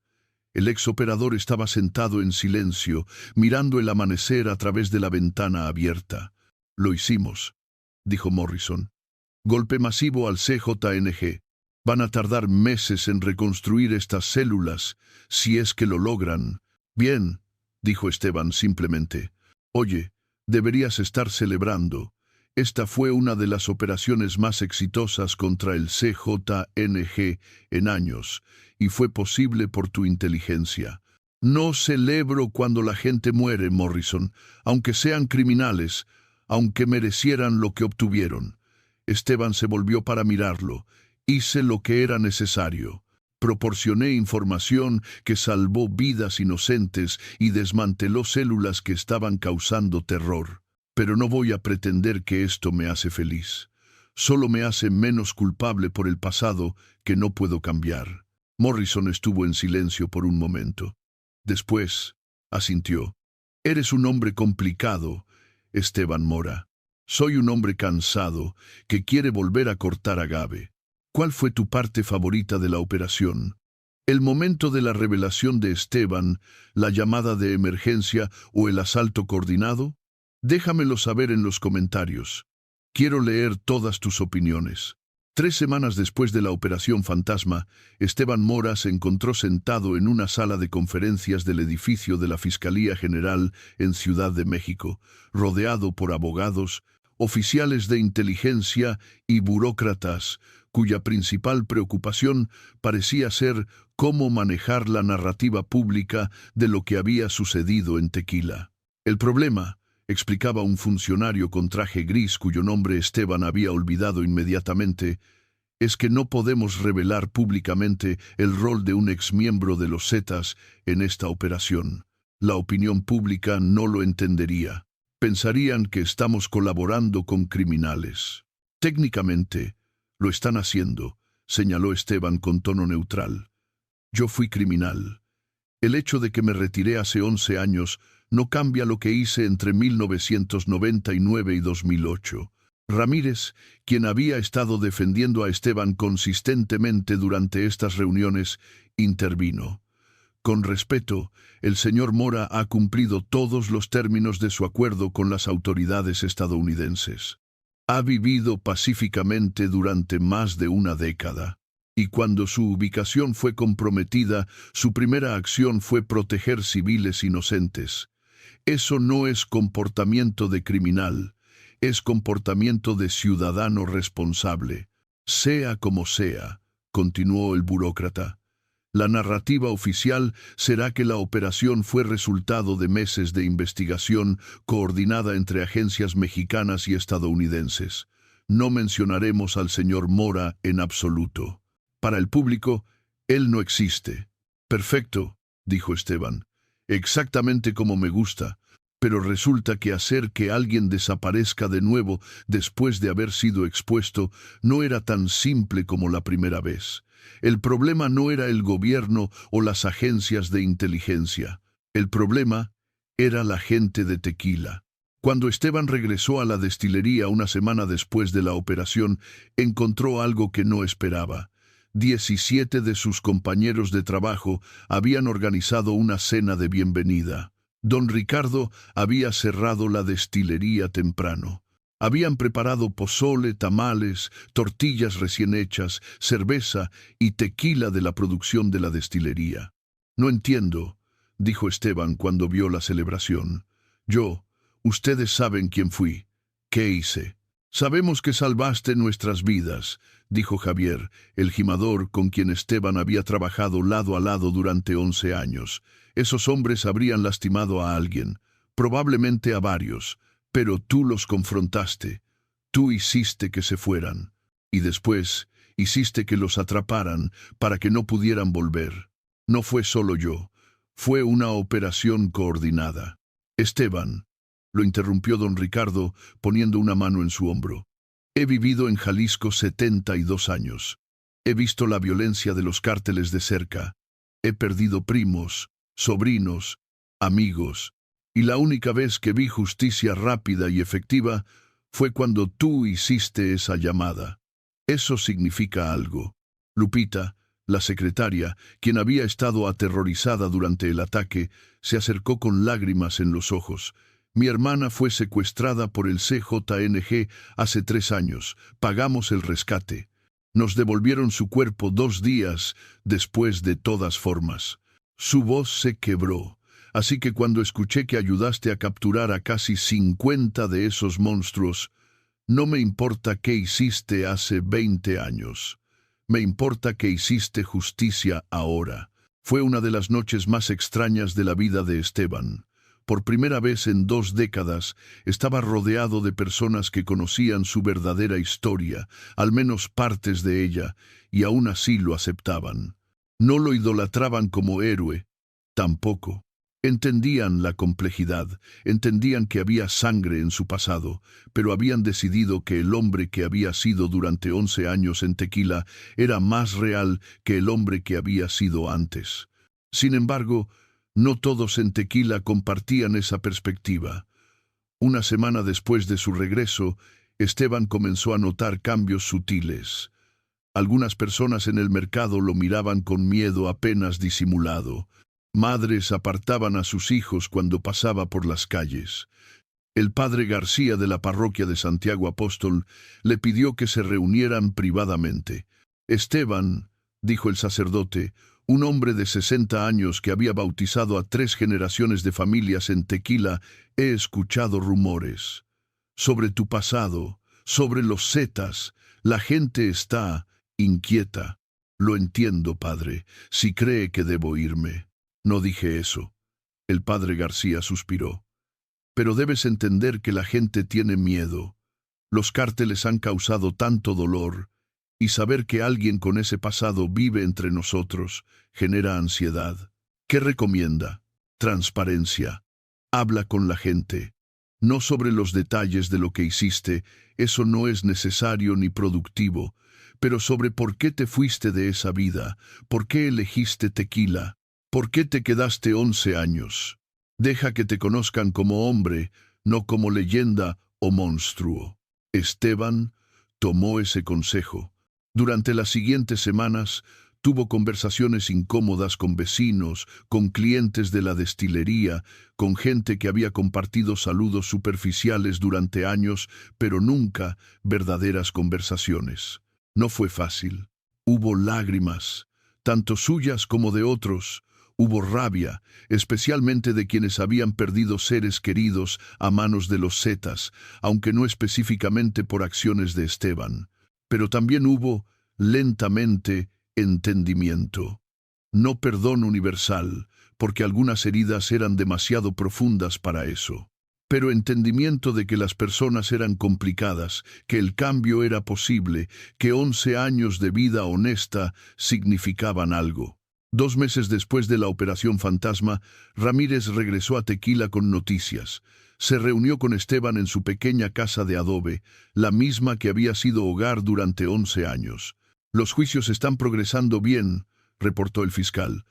El exoperador estaba sentado en silencio, mirando el amanecer a través de la ventana abierta. «Lo hicimos», dijo Morrison. «Golpe masivo al CJNG. Van a tardar meses en reconstruir estas células, si es que lo logran». «Bien», dijo Esteban simplemente. «Oye, deberías estar celebrando. Esta fue una de las operaciones más exitosas contra el CJNG en años, y fue posible por tu inteligencia». «No celebro cuando la gente muere, Morrison, aunque sean criminales, aunque merecieran lo que obtuvieron». Esteban se volvió para mirarlo. «Hice lo que era necesario. Proporcioné información que salvó vidas inocentes y desmanteló células que estaban causando terror. Pero no voy a pretender que esto me hace feliz. Solo me hace menos culpable por el pasado que no puedo cambiar». Morrison estuvo en silencio por un momento. Después, asintió. «Eres un hombre complicado, Esteban Mora. Soy un hombre cansado que quiere volver a cortar agave. ¿Cuál fue tu parte favorita de la operación?» El momento de la revelación de Esteban, la llamada de emergencia o el asalto coordinado? Déjamelo saber en los comentarios. Quiero leer todas tus opiniones. 3 semanas después de la Operación Fantasma, Esteban Mora se encontró sentado en una sala de conferencias del edificio de la Fiscalía General en Ciudad de México, rodeado por abogados, oficiales de inteligencia y burócratas, cuya principal preocupación parecía ser cómo manejar la narrativa pública de lo que había sucedido en Tequila. El problema, explicaba un funcionario con traje gris cuyo nombre Esteban había olvidado inmediatamente, es que no podemos revelar públicamente el rol de un exmiembro de los Zetas en esta operación. La opinión pública no lo entendería. Pensarían que estamos colaborando con criminales. Técnicamente, lo están haciendo, señaló Esteban con tono neutral. Yo fui criminal. El hecho de que me retiré hace 11 años no cambia lo que hice entre 1999 y 2008. Ramírez, quien había estado defendiendo a Esteban consistentemente durante estas reuniones, intervino. Con respeto, el señor Mora ha cumplido todos los términos de su acuerdo con las autoridades estadounidenses. Ha vivido pacíficamente durante más de una década. Y cuando su ubicación fue comprometida, su primera acción fue proteger civiles inocentes. Eso no es comportamiento de criminal, es comportamiento de ciudadano responsable. Sea como sea, continuó el burócrata. La narrativa oficial será que la operación fue resultado de meses de investigación coordinada entre agencias mexicanas y estadounidenses. No mencionaremos al señor Mora en absoluto. Para el público, él no existe. Perfecto, dijo Esteban. Exactamente como me gusta. Pero resulta que hacer que alguien desaparezca de nuevo después de haber sido expuesto no era tan simple como la primera vez. El problema no era el gobierno o las agencias de inteligencia. El problema era la gente de Tequila. Cuando Esteban regresó a la destilería una semana después de la operación, encontró algo que no esperaba. 17 de sus compañeros de trabajo habían organizado una cena de bienvenida. Don Ricardo había cerrado la destilería temprano. Habían preparado pozole, tamales, tortillas recién hechas, cerveza y tequila de la producción de la destilería. No entiendo, dijo Esteban cuando vio la celebración. Ustedes saben quién fui. ¿Qué hice? Sabemos que salvaste nuestras vidas, dijo Javier, el gimador con quien Esteban había trabajado lado a lado durante 11 años. Esos hombres habrían lastimado a alguien, probablemente a varios, pero tú los confrontaste. Tú hiciste que se fueran. Y después hiciste que los atraparan para que no pudieran volver. No fue solo yo, fue una operación coordinada. Esteban, lo interrumpió don Ricardo, poniendo una mano en su hombro. He vivido en Jalisco 72 años. He visto la violencia de los cárteles de cerca. He perdido primos, sobrinos, amigos. Y la única vez que vi justicia rápida y efectiva fue cuando tú hiciste esa llamada. Eso significa algo. Lupita, la secretaria, quien había estado aterrorizada durante el ataque, se acercó con lágrimas en los ojos. Mi hermana fue secuestrada por el CJNG hace 3 años. Pagamos el rescate. Nos devolvieron su cuerpo 2 días después de todas formas. Su voz se quebró. Así que cuando escuché que ayudaste a capturar a casi 50 de esos monstruos, no me importa qué hiciste hace 20 años. Me importa que hiciste justicia ahora. Fue una de las noches más extrañas de la vida de Esteban. Por primera vez en 2 décadas, estaba rodeado de personas que conocían su verdadera historia, al menos partes de ella, y aún así lo aceptaban. No lo idolatraban como héroe, tampoco. Entendían la complejidad, entendían que había sangre en su pasado, pero habían decidido que el hombre que había sido durante 11 años en Tequila era más real que el hombre que había sido antes. Sin embargo, no todos en Tequila compartían esa perspectiva. Una semana después de su regreso, Esteban comenzó a notar cambios sutiles. Algunas personas en el mercado lo miraban con miedo apenas disimulado. Madres apartaban a sus hijos cuando pasaba por las calles. El padre García de la parroquia de Santiago Apóstol le pidió que se reunieran privadamente. Esteban, dijo el sacerdote, un hombre de 60 años que había bautizado a 3 generaciones de familias en Tequila, he escuchado rumores sobre tu pasado, sobre los Zetas. La gente está inquieta. Lo entiendo, padre, si cree que debo irme. No dije eso. El padre García suspiró. Pero debes entender que la gente tiene miedo. Los cárteles han causado tanto dolor, y saber que alguien con ese pasado vive entre nosotros genera ansiedad. ¿Qué recomienda? Transparencia. Habla con la gente. No sobre los detalles de lo que hiciste, eso no es necesario ni productivo, pero sobre por qué te fuiste de esa vida, por qué elegiste Tequila, por qué te quedaste 11 años. Deja que te conozcan como hombre, no como leyenda o monstruo. Esteban tomó ese consejo. Durante las siguientes semanas, tuvo conversaciones incómodas con vecinos, con clientes de la destilería, con gente que había compartido saludos superficiales durante años, pero nunca verdaderas conversaciones. No fue fácil. Hubo lágrimas, tanto suyas como de otros. Hubo rabia, especialmente de quienes habían perdido seres queridos a manos de los Zetas, aunque no específicamente por acciones de Esteban. Pero también hubo, lentamente, entendimiento. No perdón universal, porque algunas heridas eran demasiado profundas para eso. Pero entendimiento de que las personas eran complicadas, que el cambio era posible, que 11 años de vida honesta significaban algo. 2 meses después de la Operación Fantasma, Ramírez regresó a Tequila con noticias. Se reunió con Esteban en su pequeña casa de adobe, la misma que había sido hogar durante 11 años. Los juicios están progresando bien, reportó el fiscal.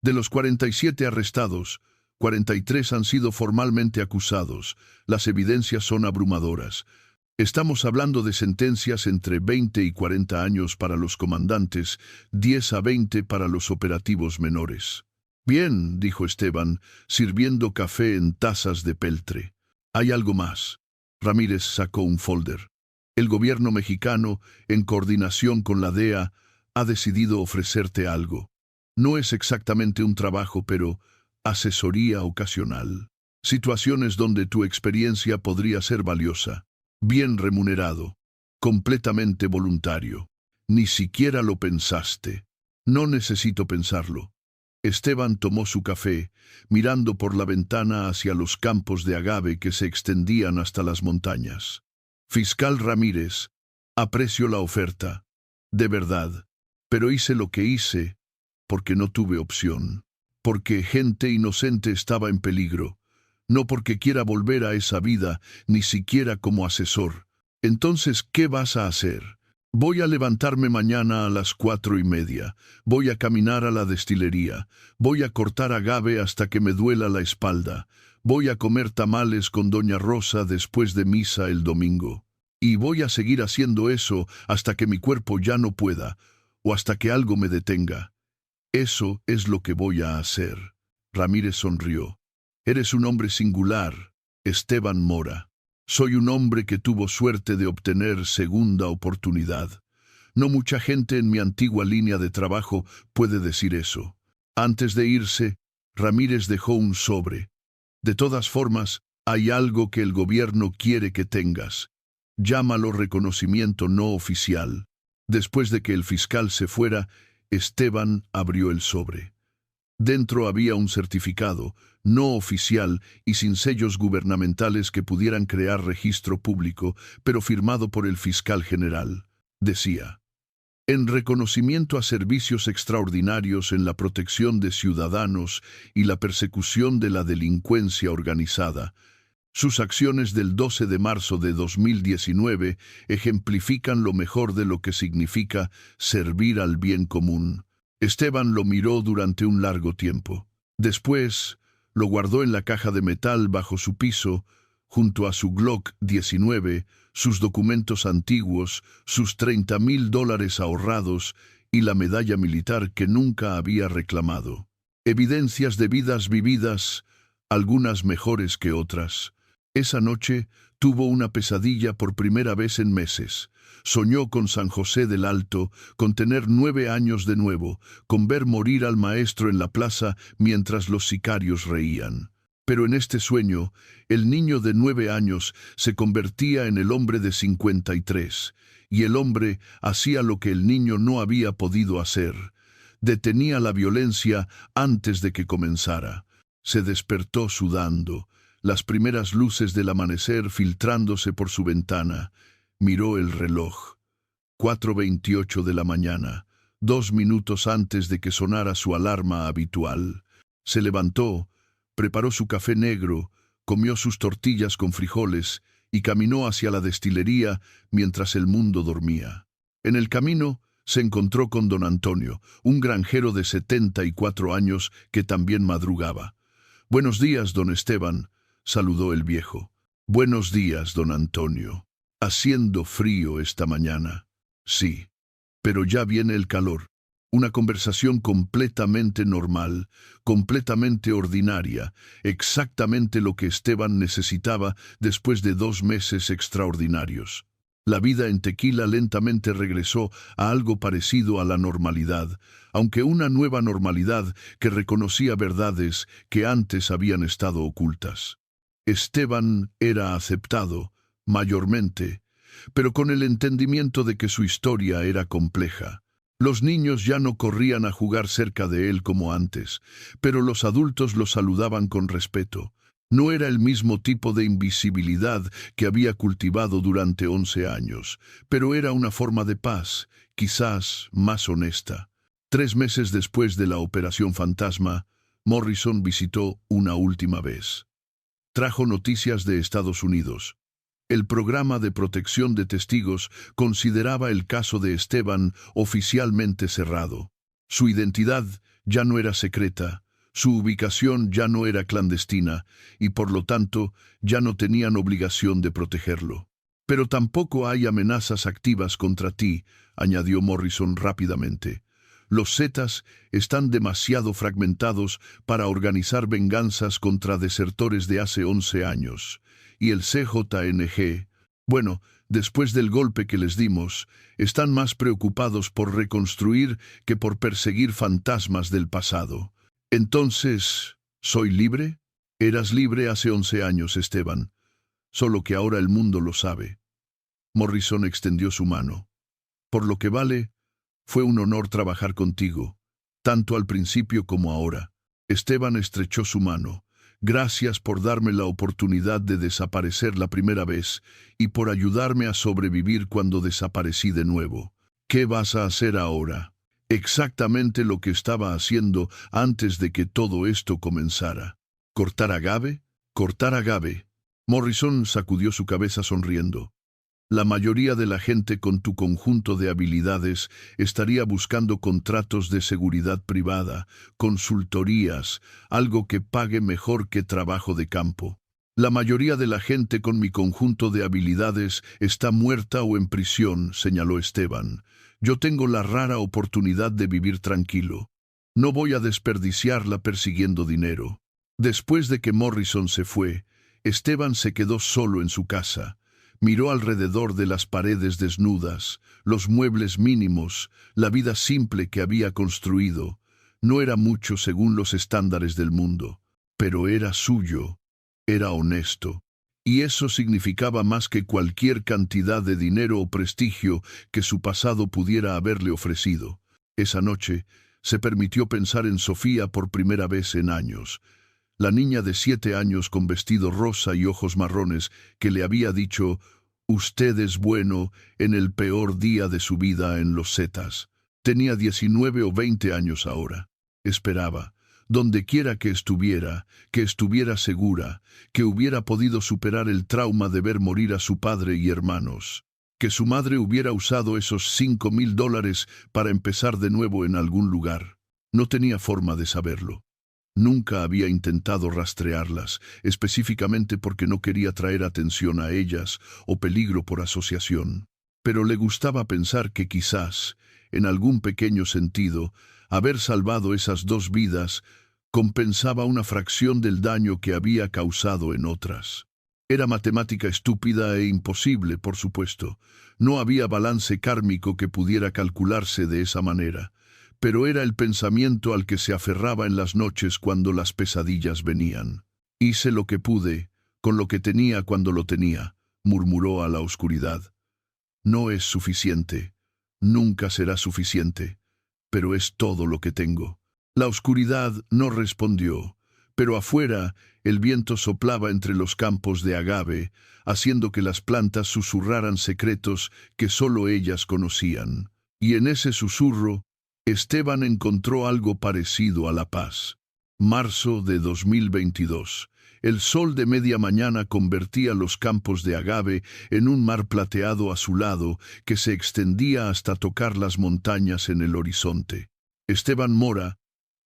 De los 47 arrestados, 43 han sido formalmente acusados. Las evidencias son abrumadoras. Estamos hablando de sentencias entre 20 y 40 años para los comandantes, 10 a 20 para los operativos menores. Bien, dijo Esteban, sirviendo café en tazas de peltre. Hay algo más. Ramírez sacó un folder. El gobierno mexicano, en coordinación con la DEA, ha decidido ofrecerte algo. No es exactamente un trabajo, pero asesoría ocasional. Situaciones donde tu experiencia podría ser valiosa. Bien remunerado. Completamente voluntario. Ni siquiera lo pensaste. No necesito pensarlo. Esteban tomó su café, mirando por la ventana hacia los campos de agave que se extendían hasta las montañas. Fiscal Ramírez, aprecio la oferta, de verdad, pero hice lo que hice porque no tuve opción, porque gente inocente estaba en peligro, no porque quiera volver a esa vida, ni siquiera como asesor. Entonces, ¿qué vas a hacer? Voy a levantarme mañana a las 4:30, voy a caminar a la destilería, voy a cortar agave hasta que me duela la espalda, voy a comer tamales con Doña Rosa después de misa el domingo. Y voy a seguir haciendo eso hasta que mi cuerpo ya no pueda, o hasta que algo me detenga. Eso es lo que voy a hacer. Ramírez sonrió. Eres un hombre singular, Esteban Mora. Soy un hombre que tuvo suerte de obtener segunda oportunidad. No mucha gente en mi antigua línea de trabajo puede decir eso. Antes de irse, Ramírez dejó un sobre. De todas formas, hay algo que el gobierno quiere que tengas. Llámalo reconocimiento no oficial. Después de que el fiscal se fuera, Esteban abrió el sobre. Dentro había un certificado, no oficial y sin sellos gubernamentales que pudieran crear registro público, pero firmado por el fiscal general. Decía: en reconocimiento a servicios extraordinarios en la protección de ciudadanos y la persecución de la delincuencia organizada, sus acciones del 12 de marzo de 2019 ejemplifican lo mejor de lo que significa servir al bien común. Esteban lo miró durante un largo tiempo. Después, lo guardó en la caja de metal bajo su piso, junto a su Glock 19, sus documentos antiguos, sus $30,000 ahorrados y la medalla militar que nunca había reclamado. Evidencias de vidas vividas, algunas mejores que otras. Esa noche tuvo una pesadilla por primera vez en meses. Soñó con San José del Alto, con tener 9 años de nuevo, con ver morir al maestro en la plaza mientras los sicarios reían. Pero en este sueño, el niño de 9 años se convertía en el hombre de 53, y el hombre hacía lo que el niño no había podido hacer. Detenía la violencia antes de que comenzara. Se despertó sudando, las primeras luces del amanecer filtrándose por su ventana. Miró el reloj. 4:28 de la mañana, 2 minutos antes de que sonara su alarma habitual. Se levantó, preparó su café negro, comió sus tortillas con frijoles y caminó hacia la destilería mientras el mundo dormía. En el camino se encontró con don Antonio, un granjero de 74 años que también madrugaba. «Buenos días, don Esteban», saludó el viejo. «Buenos días, don Antonio. Haciendo frío esta mañana». «Sí, pero ya viene el calor». Una conversación completamente normal, completamente ordinaria, exactamente lo que Esteban necesitaba después de 2 meses extraordinarios. La vida en Tequila lentamente regresó a algo parecido a la normalidad, aunque una nueva normalidad que reconocía verdades que antes habían estado ocultas. Esteban era aceptado, mayormente, pero con el entendimiento de que su historia era compleja. Los niños ya no corrían a jugar cerca de él como antes, pero los adultos lo saludaban con respeto. No era el mismo tipo de invisibilidad que había cultivado durante 11 años, pero era una forma de paz, quizás más honesta. 3 meses después de la Operación Fantasma, Morrison visitó una última vez. Trajo noticias de Estados Unidos. El programa de protección de testigos consideraba el caso de Esteban oficialmente cerrado. Su identidad ya no era secreta, su ubicación ya no era clandestina y por lo tanto ya no tenían obligación de protegerlo. Pero tampoco hay amenazas activas contra ti, añadió Morrison rápidamente. Los Zetas están demasiado fragmentados para organizar venganzas contra desertores de hace 11 años. Y el CJNG, bueno, después del golpe que les dimos, están más preocupados por reconstruir que por perseguir fantasmas del pasado. Entonces, ¿soy libre? Eras libre hace 11 años, Esteban. Solo que ahora el mundo lo sabe. Morrison extendió su mano. Por lo que vale, fue un honor trabajar contigo, tanto al principio como ahora. Esteban estrechó su mano. Gracias por darme la oportunidad de desaparecer la primera vez y por ayudarme a sobrevivir cuando desaparecí de nuevo. ¿Qué vas a hacer ahora? Exactamente lo que estaba haciendo antes de que todo esto comenzara. ¿Cortar agave? ¿Cortar agave? Morrison sacudió su cabeza sonriendo. La mayoría de la gente con tu conjunto de habilidades estaría buscando contratos de seguridad privada, consultorías, algo que pague mejor que trabajo de campo. La mayoría de la gente con mi conjunto de habilidades está muerta o en prisión, señaló Esteban. Yo tengo la rara oportunidad de vivir tranquilo. No voy a desperdiciarla persiguiendo dinero. Después de que Morrison se fue, Esteban se quedó solo en su casa. Miró alrededor de las paredes desnudas, los muebles mínimos, la vida simple que había construido. No era mucho según los estándares del mundo, pero era suyo, era honesto. Y eso significaba más que cualquier cantidad de dinero o prestigio que su pasado pudiera haberle ofrecido. Esa noche se permitió pensar en Sofía por primera vez en años. La niña de 7 años con vestido rosa y ojos marrones que le había dicho «Usted es bueno» en el peor día de su vida en los Zetas. Tenía 19 o 20 años ahora. Esperaba, dondequiera que estuviera segura, que hubiera podido superar el trauma de ver morir a su padre y hermanos, que su madre hubiera usado esos $5,000 para empezar de nuevo en algún lugar. No tenía forma de saberlo. Nunca había intentado rastrearlas, específicamente porque no quería traer atención a ellas o peligro por asociación. Pero le gustaba pensar que quizás, en algún pequeño sentido, haber salvado esas dos vidas compensaba una fracción del daño que había causado en otras. Era matemática estúpida e imposible, por supuesto. No había balance kármico que pudiera calcularse de esa manera, pero era el pensamiento al que se aferraba en las noches cuando las pesadillas venían. Hice lo que pude, con lo que tenía cuando lo tenía, murmuró a la oscuridad. No es suficiente, nunca será suficiente, pero es todo lo que tengo. La oscuridad no respondió, pero afuera el viento soplaba entre los campos de agave, haciendo que las plantas susurraran secretos que solo ellas conocían. Y en ese susurro, Esteban encontró algo parecido a la paz. Marzo de 2022. El sol de media mañana convertía los campos de agave en un mar plateado azulado que se extendía hasta tocar las montañas en el horizonte. Esteban Mora,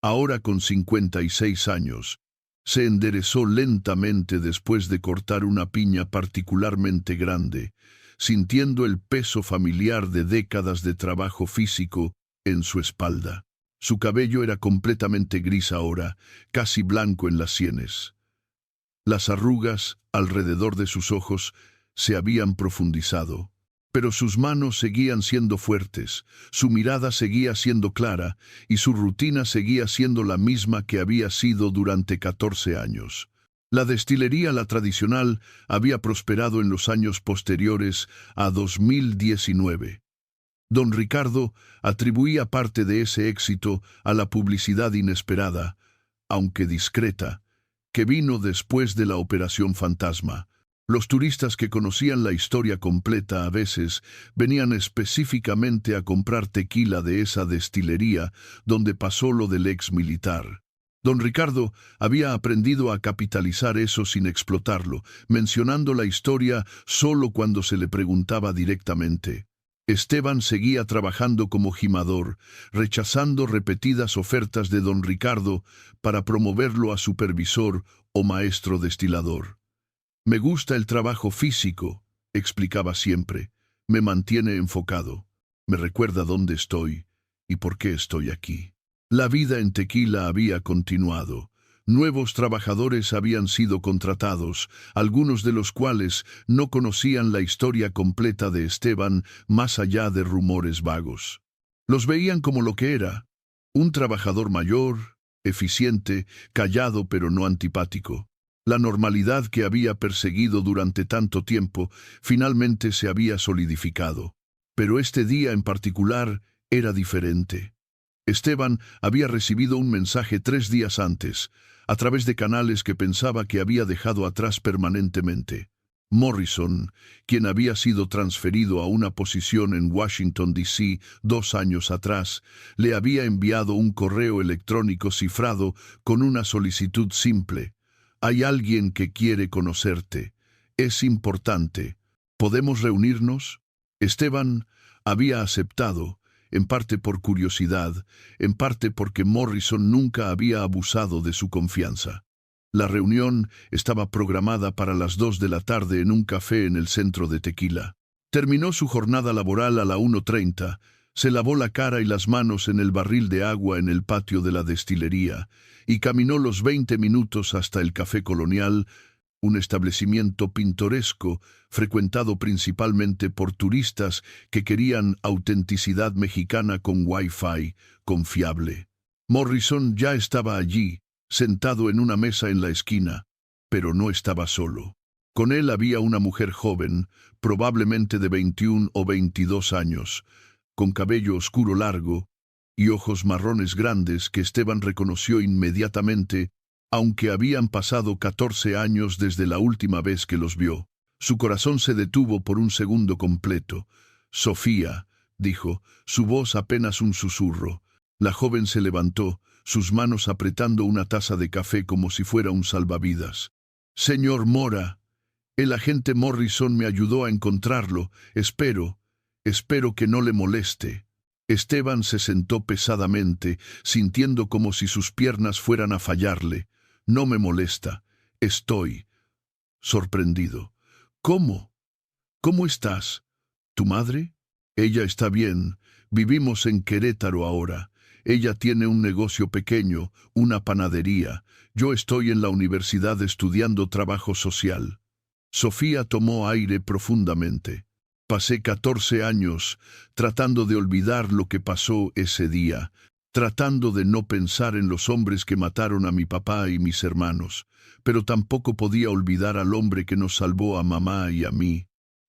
ahora con 56 años, se enderezó lentamente después de cortar una piña particularmente grande, sintiendo el peso familiar de décadas de trabajo físico en su espalda. Su cabello era completamente gris ahora, casi blanco en las sienes. Las arrugas alrededor de sus ojos se habían profundizado, pero sus manos seguían siendo fuertes, su mirada seguía siendo clara y su rutina seguía siendo la misma que había sido durante 14 años. La destilería, la tradicional, había prosperado en los años posteriores a 2019. Don Ricardo atribuía parte de ese éxito a la publicidad inesperada, aunque discreta, que vino después de la Operación Fantasma. Los turistas que conocían la historia completa a veces venían específicamente a comprar tequila de esa destilería donde pasó lo del ex militar. Don Ricardo había aprendido a capitalizar eso sin explotarlo, mencionando la historia solo cuando se le preguntaba directamente. Esteban seguía trabajando como gimador, rechazando repetidas ofertas de don Ricardo para promoverlo a supervisor o maestro destilador. Me gusta el trabajo físico, explicaba siempre. Me mantiene enfocado. Me recuerda dónde estoy y por qué estoy aquí. La vida en Tequila había continuado. Nuevos trabajadores habían sido contratados, algunos de los cuales no conocían la historia completa de Esteban más allá de rumores vagos. Los veían como lo que era, un trabajador mayor, eficiente, callado pero no antipático. La normalidad que había perseguido durante tanto tiempo finalmente se había solidificado. Pero este día en particular era diferente. Esteban había recibido un mensaje 3 días antes, a través de canales que pensaba que había dejado atrás permanentemente. Morrison, quien había sido transferido a una posición en Washington, D.C. 2 años atrás, le había enviado un correo electrónico cifrado con una solicitud simple. Hay alguien que quiere conocerte. Es importante. ¿Podemos reunirnos? Esteban había aceptado, en parte por curiosidad, en parte porque Morrison nunca había abusado de su confianza. La reunión estaba programada para las 2 de la tarde en un café en el centro de Tequila. Terminó su jornada laboral a la 1:30, se lavó la cara y las manos en el barril de agua en el patio de la destilería y caminó los 20 minutos hasta el Café Colonial, un establecimiento pintoresco frecuentado principalmente por turistas que querían autenticidad mexicana con Wi-Fi confiable. Morrison ya estaba allí, sentado en una mesa en la esquina, pero no estaba solo. Con él había una mujer joven, probablemente de 21 o 22 años, con cabello oscuro largo y ojos marrones grandes que Esteban reconoció inmediatamente, aunque habían pasado 14 años desde la última vez que los vio. Su corazón se detuvo por un segundo completo. «Sofía», dijo, su voz apenas un susurro. La joven se levantó, sus manos apretando una taza de café como si fuera un salvavidas. «Señor Mora, el agente Morrison me ayudó a encontrarlo. Espero que no le moleste». Esteban se sentó pesadamente, sintiendo como si sus piernas fueran a fallarle. No me molesta. Estoy sorprendido. ¿Cómo? ¿Cómo estás? ¿Tu madre? Ella está bien. Vivimos en Querétaro ahora. Ella tiene un negocio pequeño, una panadería. Yo estoy en la universidad estudiando trabajo social. Sofía tomó aire profundamente. Pasé 14 años tratando de olvidar lo que pasó ese día, tratando de no pensar en los hombres que mataron a mi papá y mis hermanos, pero tampoco podía olvidar al hombre que nos salvó a mamá y a mí,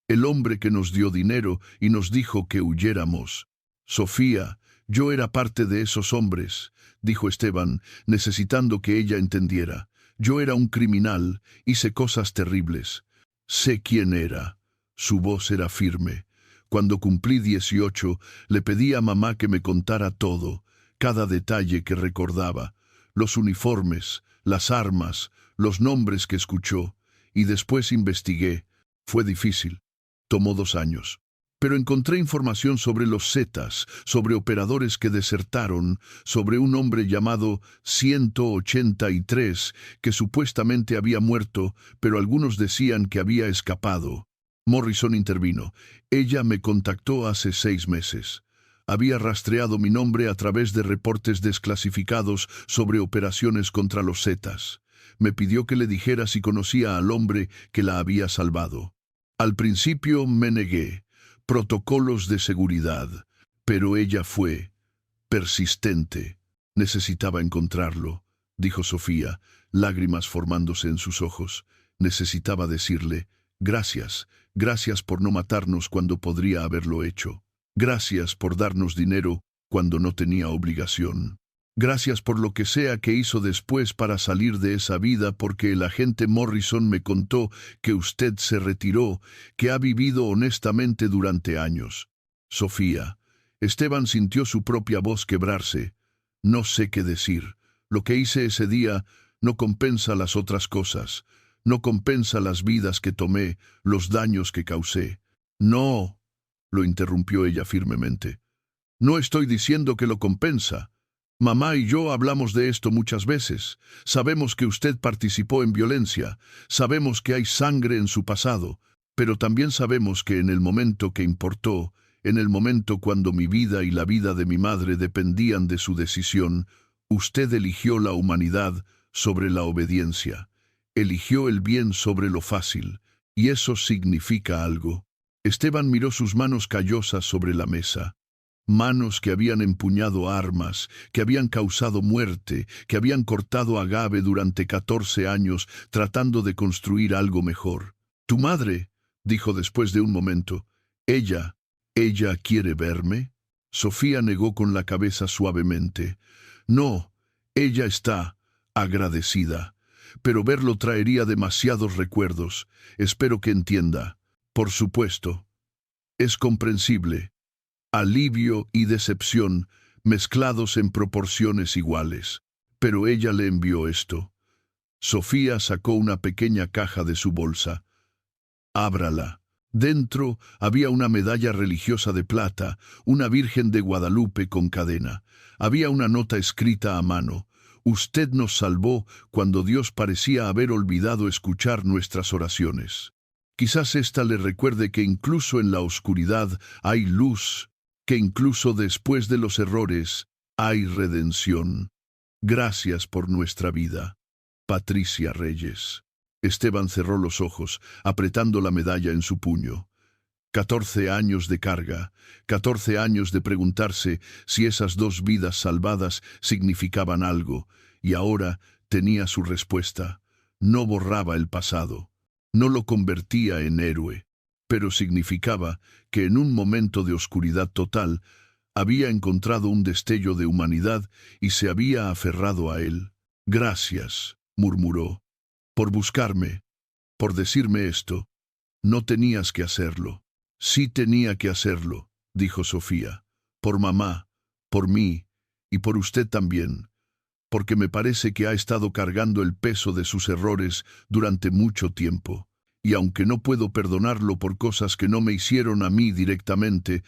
el hombre que nos dio dinero y nos dijo que huyéramos. Sofía, yo era parte de esos hombres, dijo Esteban, necesitando que ella entendiera. Yo era un criminal, hice cosas terribles. Sé quién era. Su voz era firme. Cuando cumplí 18, le pedí a mamá que me contara todo, cada detalle que recordaba, los uniformes, las armas, los nombres que escuchó, y después investigué. Fue difícil. Tomó 2 años. Pero encontré información sobre los Zetas, sobre operadores que desertaron, sobre un hombre llamado 183 que supuestamente había muerto, pero algunos decían que había escapado. Morrison intervino. Ella me contactó hace 6 meses. Había rastreado mi nombre a través de reportes desclasificados sobre operaciones contra los Zetas. Me pidió que le dijera si conocía al hombre que la había salvado. Al principio me negué. Protocolos de seguridad, pero ella fue persistente. Necesitaba encontrarlo, dijo Sofía, lágrimas formándose en sus ojos. Necesitaba decirle, gracias, gracias por no matarnos cuando podría haberlo hecho. Gracias por darnos dinero cuando no tenía obligación. Gracias por lo que sea que hizo después para salir de esa vida, porque el agente Morrison me contó que usted se retiró, que ha vivido honestamente durante años. Sofía. Esteban sintió su propia voz quebrarse. No sé qué decir. Lo que hice ese día no compensa las otras cosas. No compensa las vidas que tomé, los daños que causé. No, lo interrumpió ella firmemente. No estoy diciendo que lo compensa. Mamá y yo hablamos de esto muchas veces. Sabemos que usted participó en violencia, sabemos que hay sangre en su pasado, pero también sabemos que en el momento que importó, en el momento cuando mi vida y la vida de mi madre dependían de su decisión, usted eligió la humanidad sobre la obediencia, eligió el bien sobre lo fácil, y eso significa algo. Esteban miró sus manos callosas sobre la mesa. Manos que habían empuñado armas, que habían causado muerte, que habían cortado agave durante 14 años tratando de construir algo mejor. «Tu madre», dijo después de un momento, «¿Ella quiere verme?» Sofía negó con la cabeza suavemente. «No, ella está agradecida, pero verlo traería demasiados recuerdos. Espero que entienda. Por supuesto. Es comprensible». Alivio y decepción mezclados en proporciones iguales. Pero ella le envió esto. Sofía sacó una pequeña caja de su bolsa. «Ábrala». Dentro había una medalla religiosa de plata, una Virgen de Guadalupe con cadena. Había una nota escrita a mano. «Usted nos salvó cuando Dios parecía haber olvidado escuchar nuestras oraciones». Quizás esta le recuerde que incluso en la oscuridad hay luz, que incluso después de los errores hay redención. Gracias por nuestra vida. Patricia Reyes. Esteban cerró los ojos, apretando la medalla en su puño. 14 años de carga, 14 años de preguntarse si esas 2 vidas salvadas significaban algo, y ahora tenía su respuesta. No borraba el pasado, no lo convertía en héroe, pero significaba que en un momento de oscuridad total había encontrado un destello de humanidad y se había aferrado a él. «Gracias», murmuró, «por buscarme, por decirme esto. No tenías que hacerlo». «Sí tenía que hacerlo», dijo Sofía, «por mamá, por mí y por usted también, porque me parece que ha estado cargando el peso de sus errores durante mucho tiempo. Y aunque no puedo perdonarlo por cosas que no me hicieron a mí directamente,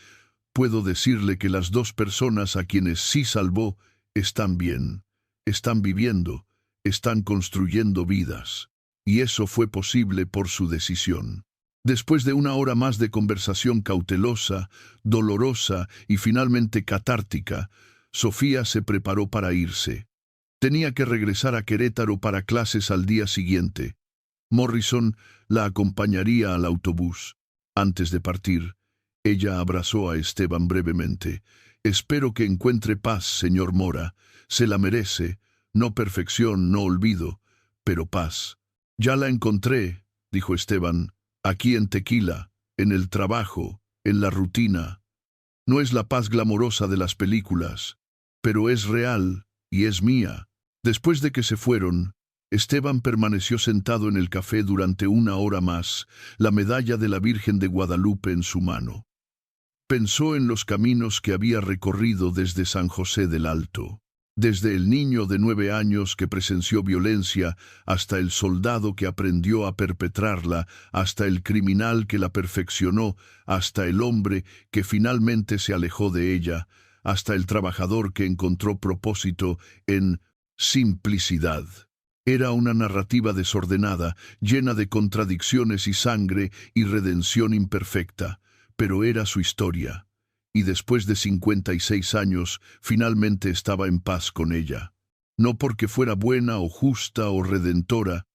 puedo decirle que las dos personas a quienes sí salvó están bien, están viviendo, están construyendo vidas. Y eso fue posible por su decisión. Después de una hora más de conversación cautelosa, dolorosa y finalmente catártica, Sofía se preparó para irse. Tenía que regresar a Querétaro para clases al día siguiente. Morrison la acompañaría al autobús. Antes de partir, ella abrazó a Esteban brevemente. «Espero que encuentre paz, señor Mora. Se la merece. No perfección, no olvido, pero paz». «Ya la encontré», dijo Esteban, «aquí en Tequila, en el trabajo, en la rutina. No es la paz glamorosa de las películas, pero es real y es mía». Después de que se fueron, Esteban permaneció sentado en el café durante una hora más, la medalla de la Virgen de Guadalupe en su mano. Pensó en los caminos que había recorrido desde San José del Alto, desde el niño de 9 años que presenció violencia, hasta el soldado que aprendió a perpetrarla, hasta el criminal que la perfeccionó, hasta el hombre que finalmente se alejó de ella, hasta el trabajador que encontró propósito en simplicidad. Era una narrativa desordenada, llena de contradicciones y sangre y redención imperfecta, pero era su historia, y después de 56 años finalmente estaba en paz con ella. No porque fuera buena o justa o redentora,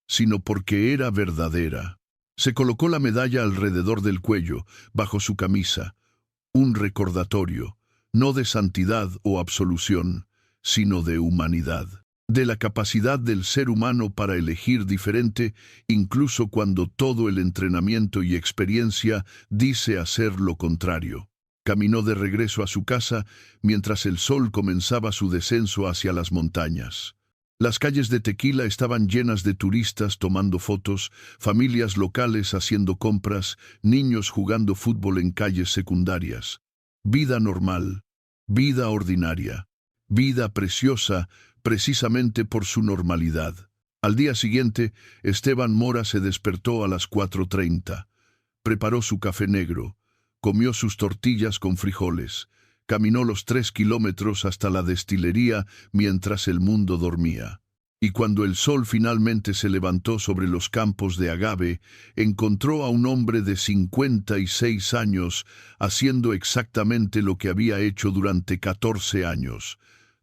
sino porque era verdadera. Se colocó la medalla alrededor del cuello, bajo su camisa, un recordatorio, no de santidad o absolución, sino de humanidad, de la capacidad del ser humano para elegir diferente, incluso cuando todo el entrenamiento y experiencia dice hacer lo contrario. Caminó de regreso a su casa mientras el sol comenzaba su descenso hacia las montañas. Las calles de Tequila estaban llenas de turistas tomando fotos, familias locales haciendo compras, niños jugando fútbol en calles secundarias. Vida normal, vida ordinaria. Vida preciosa precisamente por su normalidad. Al día siguiente, Esteban Mora se despertó a las 4:30. Preparó su café negro, comió sus tortillas con frijoles, caminó los 3 kilómetros hasta la destilería mientras el mundo dormía. Y cuando el sol finalmente se levantó sobre los campos de agave, encontró a un hombre de 56 años haciendo exactamente lo que había hecho durante 14 años.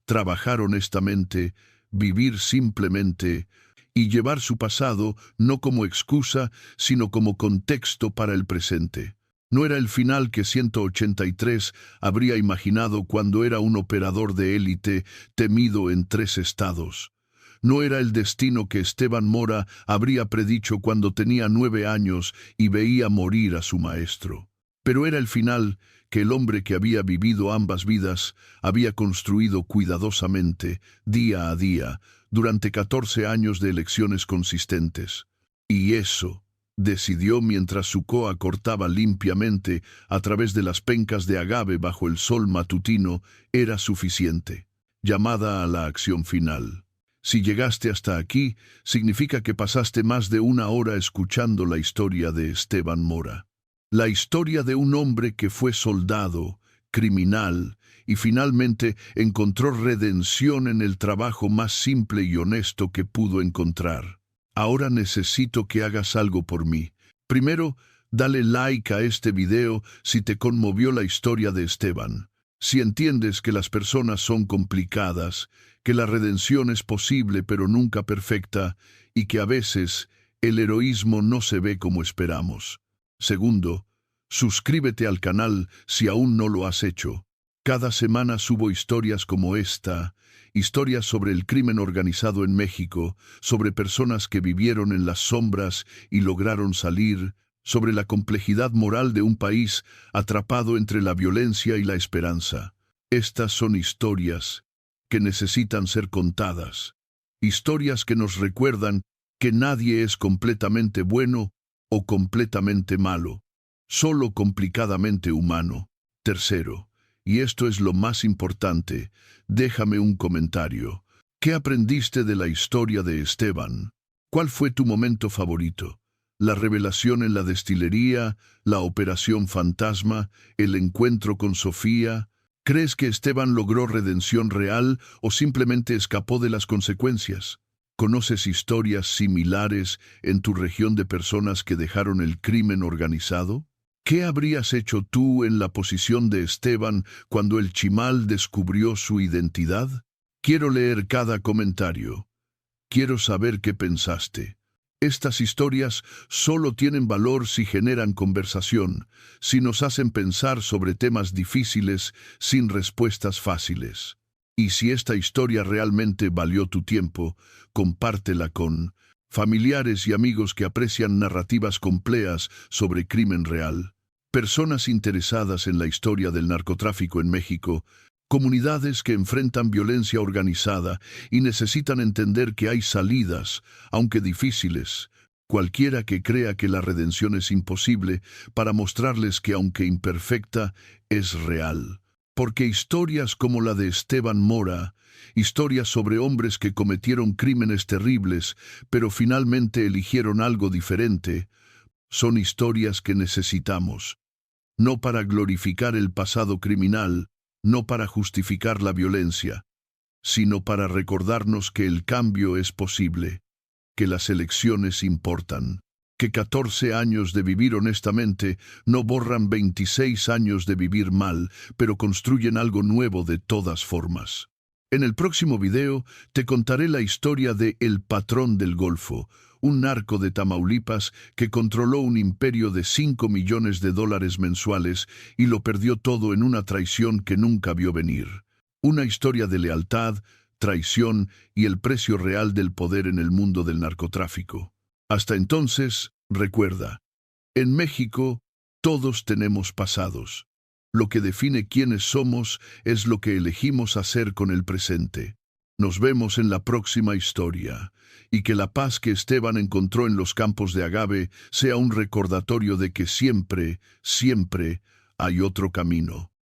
Trabajar honestamente, vivir simplemente y llevar su pasado no como excusa, sino como contexto para el presente. No era el final que 183 habría imaginado cuando era un operador de élite temido en 3 estados. No era el destino que Esteban Mora habría predicho cuando tenía 9 años y veía morir a su maestro. Pero era el final que el hombre que había vivido ambas vidas había construido cuidadosamente, día a día, durante 14 años de elecciones consistentes. Y eso, decidió mientras su coa cortaba limpiamente a través de las pencas de agave bajo el sol matutino, era suficiente. Llamada a la acción final. Si llegaste hasta aquí, significa que pasaste más de una hora escuchando la historia de Esteban Mora. La historia de un hombre que fue soldado, criminal, y finalmente encontró redención en el trabajo más simple y honesto que pudo encontrar. Ahora necesito que hagas algo por mí. Primero, dale like a este video si te conmovió la historia de Esteban. Si entiendes que las personas son complicadas, que la redención es posible pero nunca perfecta, y que a veces el heroísmo no se ve como esperamos. Segundo, suscríbete al canal si aún no lo has hecho. Cada semana subo historias como esta, historias sobre el crimen organizado en México, sobre personas que vivieron en las sombras y lograron salir, sobre la complejidad moral de un país atrapado entre la violencia y la esperanza. Estas son historias que necesitan ser contadas, historias que nos recuerdan que nadie es completamente bueno o completamente malo, solo complicadamente humano. Tercero, y esto es lo más importante, déjame un comentario. ¿Qué aprendiste de la historia de Esteban? ¿Cuál fue tu momento favorito? La revelación en la destilería, la operación fantasma, el encuentro con Sofía. ¿Crees que Esteban logró redención real o simplemente escapó de las consecuencias? ¿Conoces historias similares en tu región de personas que dejaron el crimen organizado? ¿Qué habrías hecho tú en la posición de Esteban cuando el Chimal descubrió su identidad? Quiero leer cada comentario. Quiero saber qué pensaste. Estas historias solo tienen valor si generan conversación, si nos hacen pensar sobre temas difíciles sin respuestas fáciles. Y si esta historia realmente valió tu tiempo, compártela con familiares y amigos que aprecian narrativas complejas sobre crimen real, personas interesadas en la historia del narcotráfico en México, comunidades que enfrentan violencia organizada y necesitan entender que hay salidas, aunque difíciles, cualquiera que crea que la redención es imposible, para mostrarles que aunque imperfecta, es real. Porque historias como la de Esteban Mora, historias sobre hombres que cometieron crímenes terribles, pero finalmente eligieron algo diferente, son historias que necesitamos, no para glorificar el pasado criminal, no para justificar la violencia, sino para recordarnos que el cambio es posible, que las elecciones importan, que 14 años de vivir honestamente no borran 26 años de vivir mal, pero construyen algo nuevo de todas formas. En el próximo video te contaré la historia de El Patrón del Golfo, un narco de Tamaulipas que controló un imperio de $5 millones mensuales y lo perdió todo en una traición que nunca vio venir. Una historia de lealtad, traición y el precio real del poder en el mundo del narcotráfico. Hasta entonces, recuerda, en México todos tenemos pasados. Lo que define quiénes somos es lo que elegimos hacer con el presente. Nos vemos en la próxima historia, y que la paz que Esteban encontró en los campos de agave sea un recordatorio de que siempre, siempre hay otro camino.